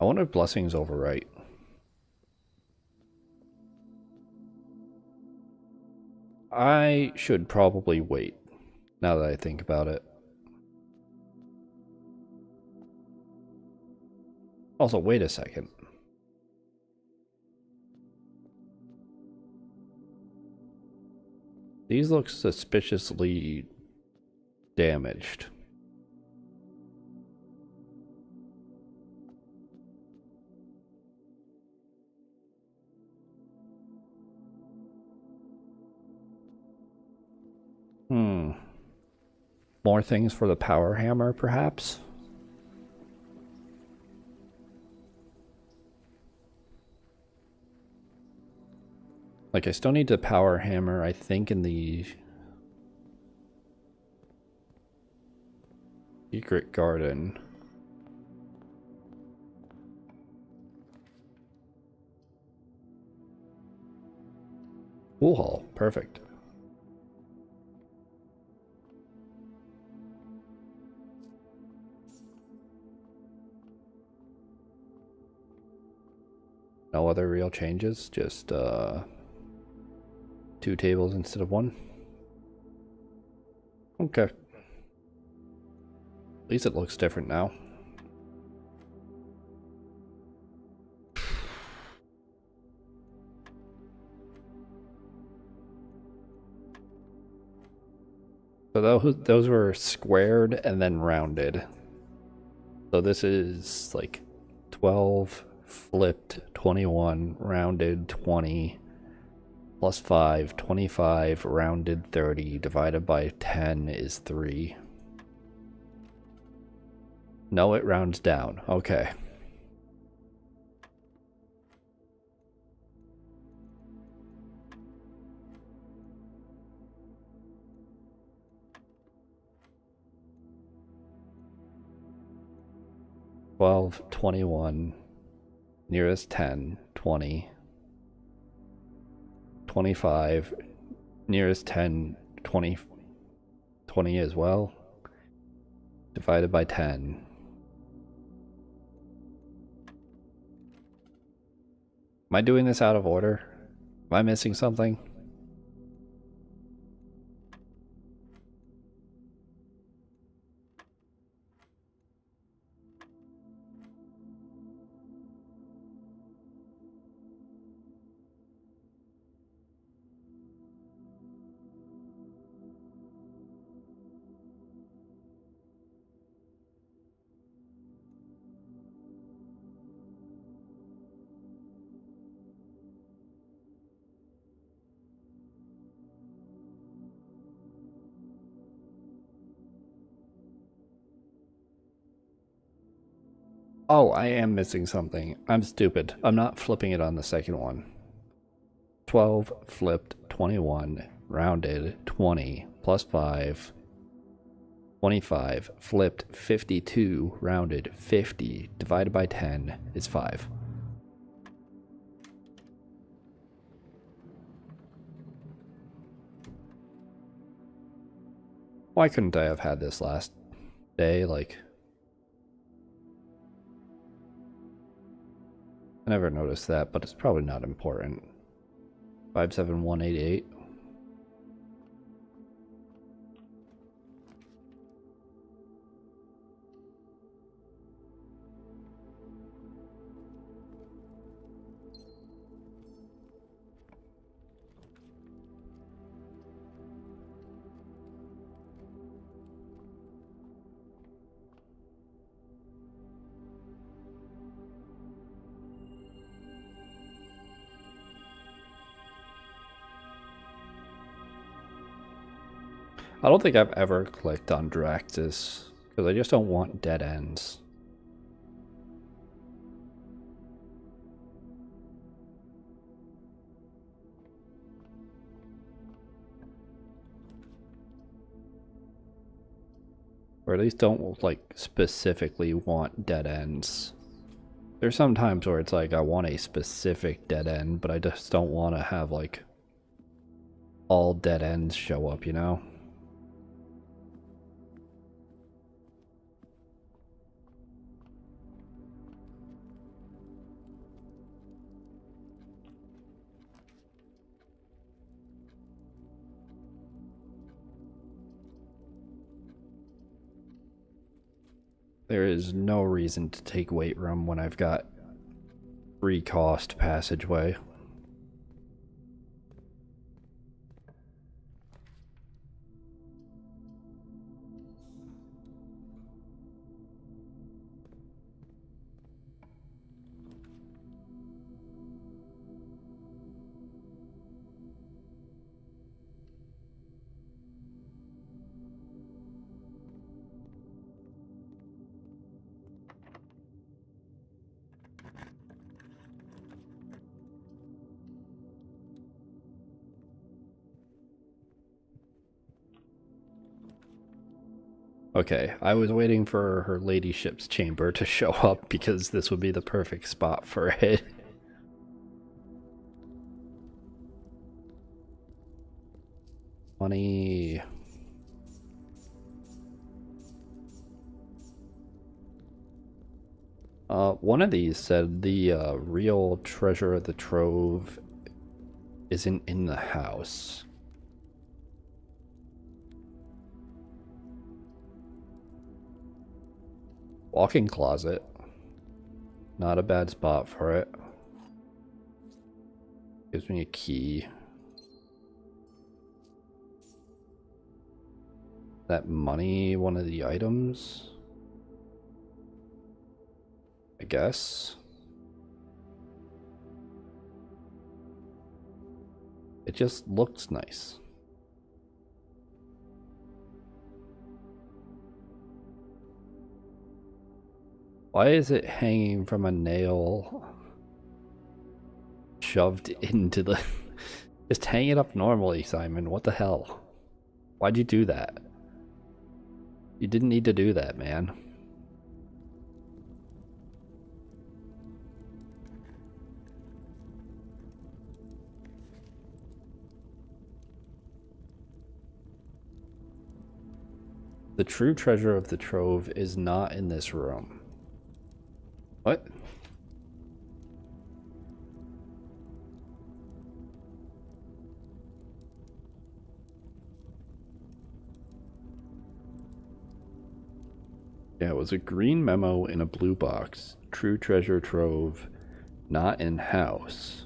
I wonder if blessings overwrite. I should probably wait, now that I think about it. Also, wait a second. These look suspiciously damaged. More things for the power hammer, perhaps? Like, I still need the power hammer, I think, in the secret garden. Pool hall, perfect. No other real changes, just 2 tables instead of 1. Okay. At least it looks different now. So those were squared and then rounded. So this is like 12 flipped, 21 rounded, 20 plus 5, 25 rounded, 30 divided by 10 is 3. No, it rounds down. Okay. Twelve, 21, nearest 10, 20, 25, nearest 10, 20, 20 as well, divided by 10. Am I doing this out of order? Am I missing something? Oh, I am missing something. I'm stupid. I'm not flipping it on the second one. 12 flipped 21, rounded 20, plus 5, 25, flipped 52, rounded 50, divided by 10 is 5. Why couldn't I have had this last day? Like, I never noticed that, but it's probably not important. 57188. I don't think I've ever clicked on Draxus, because I just don't want dead ends. Or at least don't, like, specifically want dead ends. There's some times where it's like I want a specific dead end, but I just don't want to have, like, all dead ends show up, you know? There is no reason to take weight room when I've got free cost passageway. Okay, I was waiting for her ladyship's chamber to show up because this would be the perfect spot for it. Money. One of these said the real treasure of the trove isn't in the house. Walk-in closet. Not a bad spot for it. Gives me a key. That money, one of the items? I guess. It just looks nice. Why is it hanging from a nail shoved into the... Just hang it up normally, Simon. What the hell? Why'd you do that? You didn't need to do that, man. The true treasure of the trove is not in this room. What? Yeah, it was a green memo in a blue box. True treasure trove, not in house.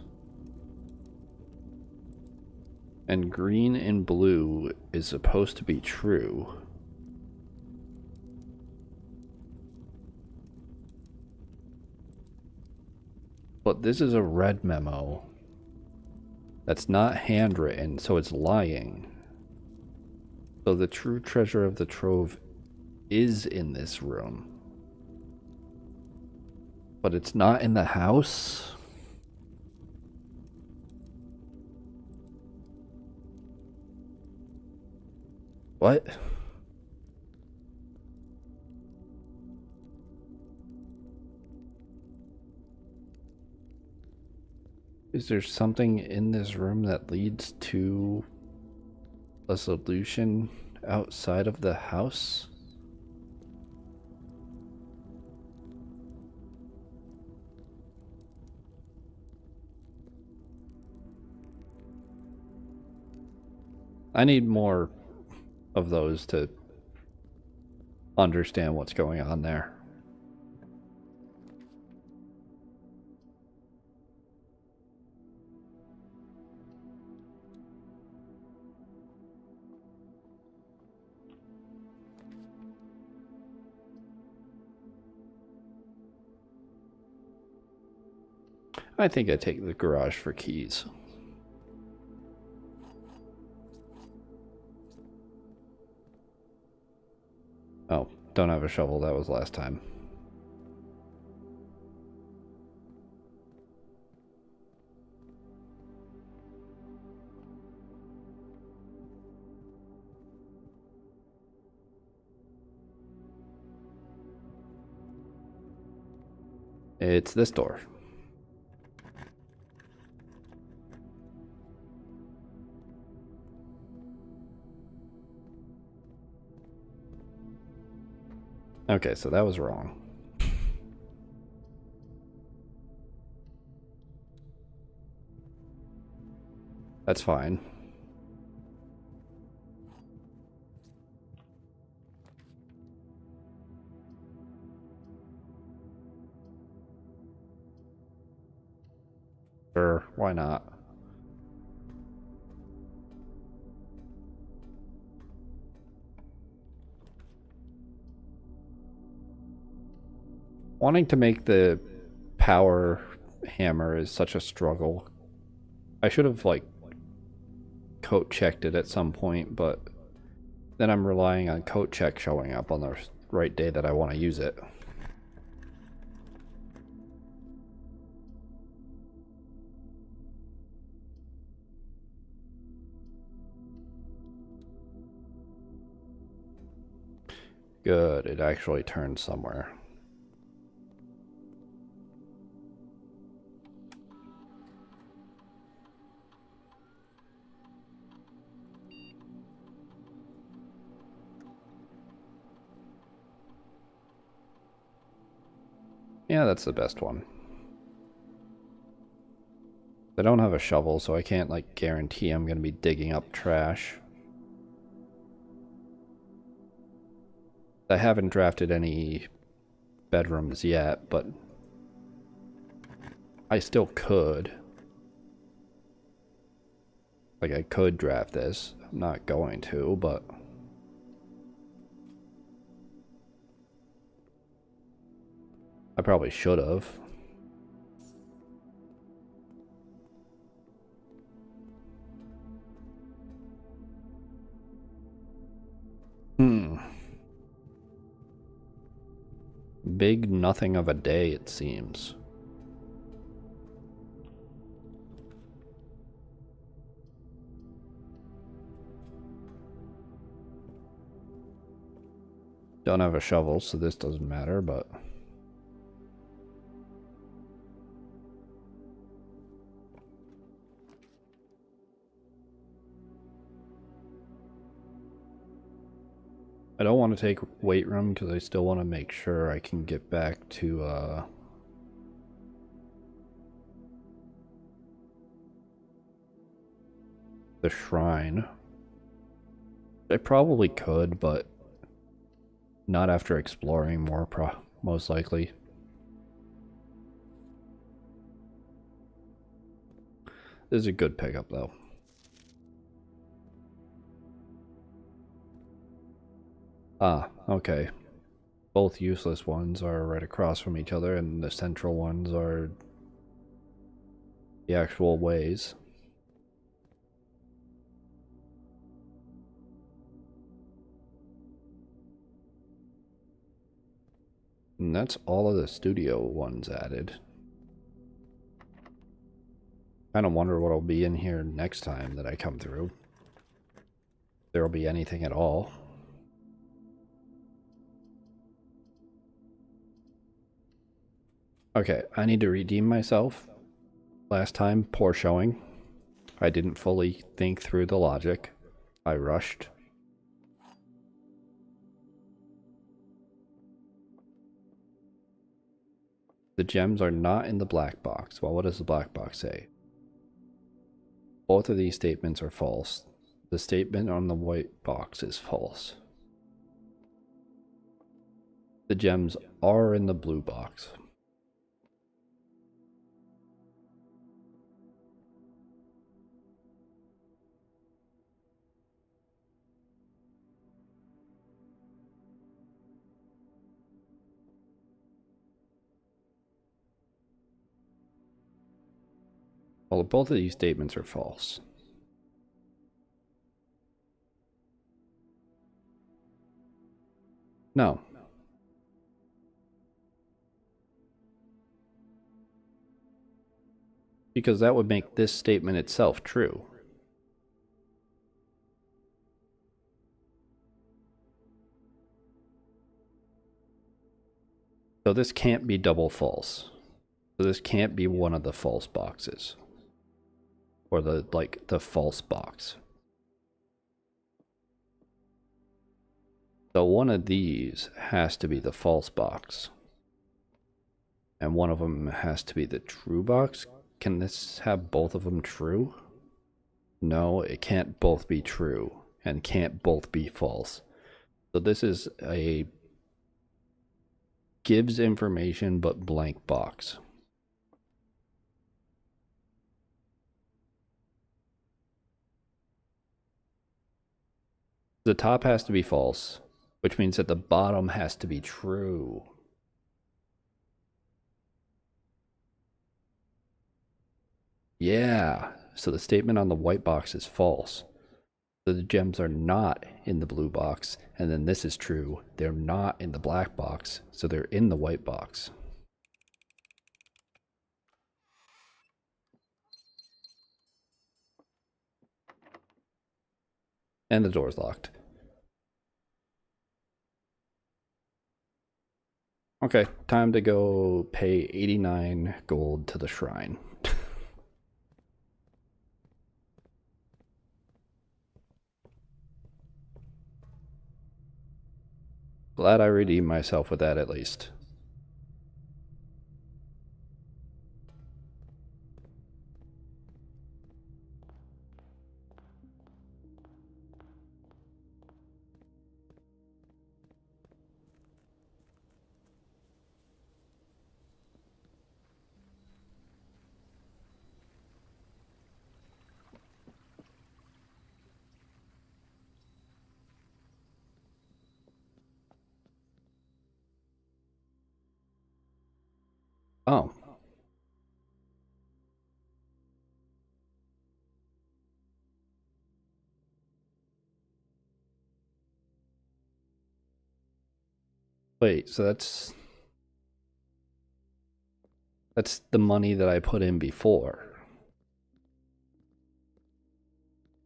And green and blue is supposed to be true. But this is a red memo that's not handwritten, so it's lying. So the true treasure of the trove is in this room. But it's not in the house? What? Is there something in this room that leads to a solution outside of the house? I need more of those to understand what's going on there. I think I take the garage for keys. Oh, don't have a shovel. That was last time. It's this door. Okay, so that was wrong. That's fine. Sure, why not? Wanting to make the power hammer is such a struggle. I should have, like, coat checked it at some point, but then I'm relying on coat check showing up on the right day that I want to use it. Good, it actually turned somewhere. Yeah, that's the best one. I don't have a shovel, so I can't, like, guarantee I'm going to be digging up trash. I haven't drafted any bedrooms yet, but I still could. Like, I could draft this. I'm not going to, but I probably should have. Big nothing of a day, it seems. Don't have a shovel, so this doesn't matter, but I don't want to take weight room because I still want to make sure I can get back to the shrine. I probably could, but not after exploring more, most likely. This is a good pickup, though. Ah, okay. Both useless ones are right across from each other, and the central ones are the actual ways. And that's all of the studio ones added. Kind of wonder what'll be in here next time that I come through. If there'll be anything at all. Okay, I need to redeem myself. Last time, poor showing. I didn't fully think through the logic. I rushed. The gems are not in the black box. Well, what does the black box say? Both of these statements are false. The statement on the white box is false. The gems are in the blue box. Well, both of these statements are false. No. Because that would make this statement itself true. So this can't be double false. So this can't be one of the false boxes. Or the false box. So one of these has to be the false box. And one of them has to be the true box. Can this have both of them true? No, it can't both be true and can't both be false. So this is a gives information but blank box. The top has to be false, which means that the bottom has to be true. Yeah, so the statement on the white box is false. So the gems are not in the blue box, and then this is true. They're not in the black box, so they're in the white box. And the door's locked. Okay, time to go pay 89 gold to the shrine. Glad I redeemed myself with that at least. Oh. Wait, so that's the money that I put in before.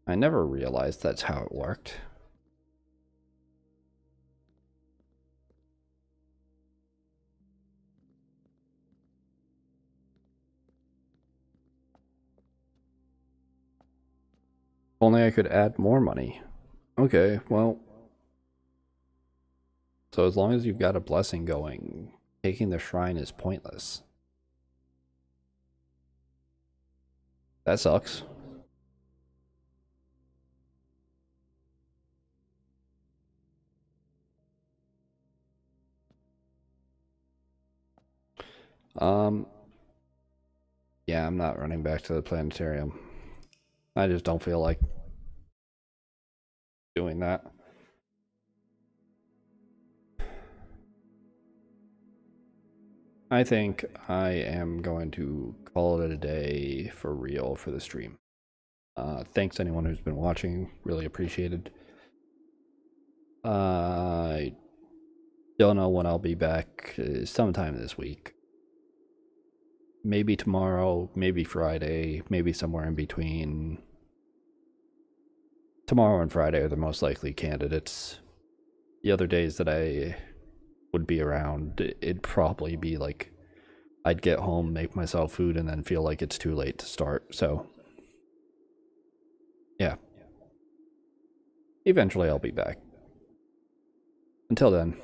I never realized that's how it worked. Only I could add more money. Okay, well. So as long as you've got a blessing going, taking the shrine is pointless. That sucks. Yeah, I'm not running back to the planetarium. I just don't feel like doing that. I think I am going to call it a day for real for the stream. Thanks anyone who's been watching, really appreciated. I Don't know when I'll be back. Sometime this week. Maybe tomorrow, maybe Friday, maybe somewhere in between. Tomorrow and Friday are the most likely candidates. The other days that I would be around, it'd probably be like I'd get home, make myself food, and then feel like it's too late to start. So, yeah. Eventually I'll be back. Until then.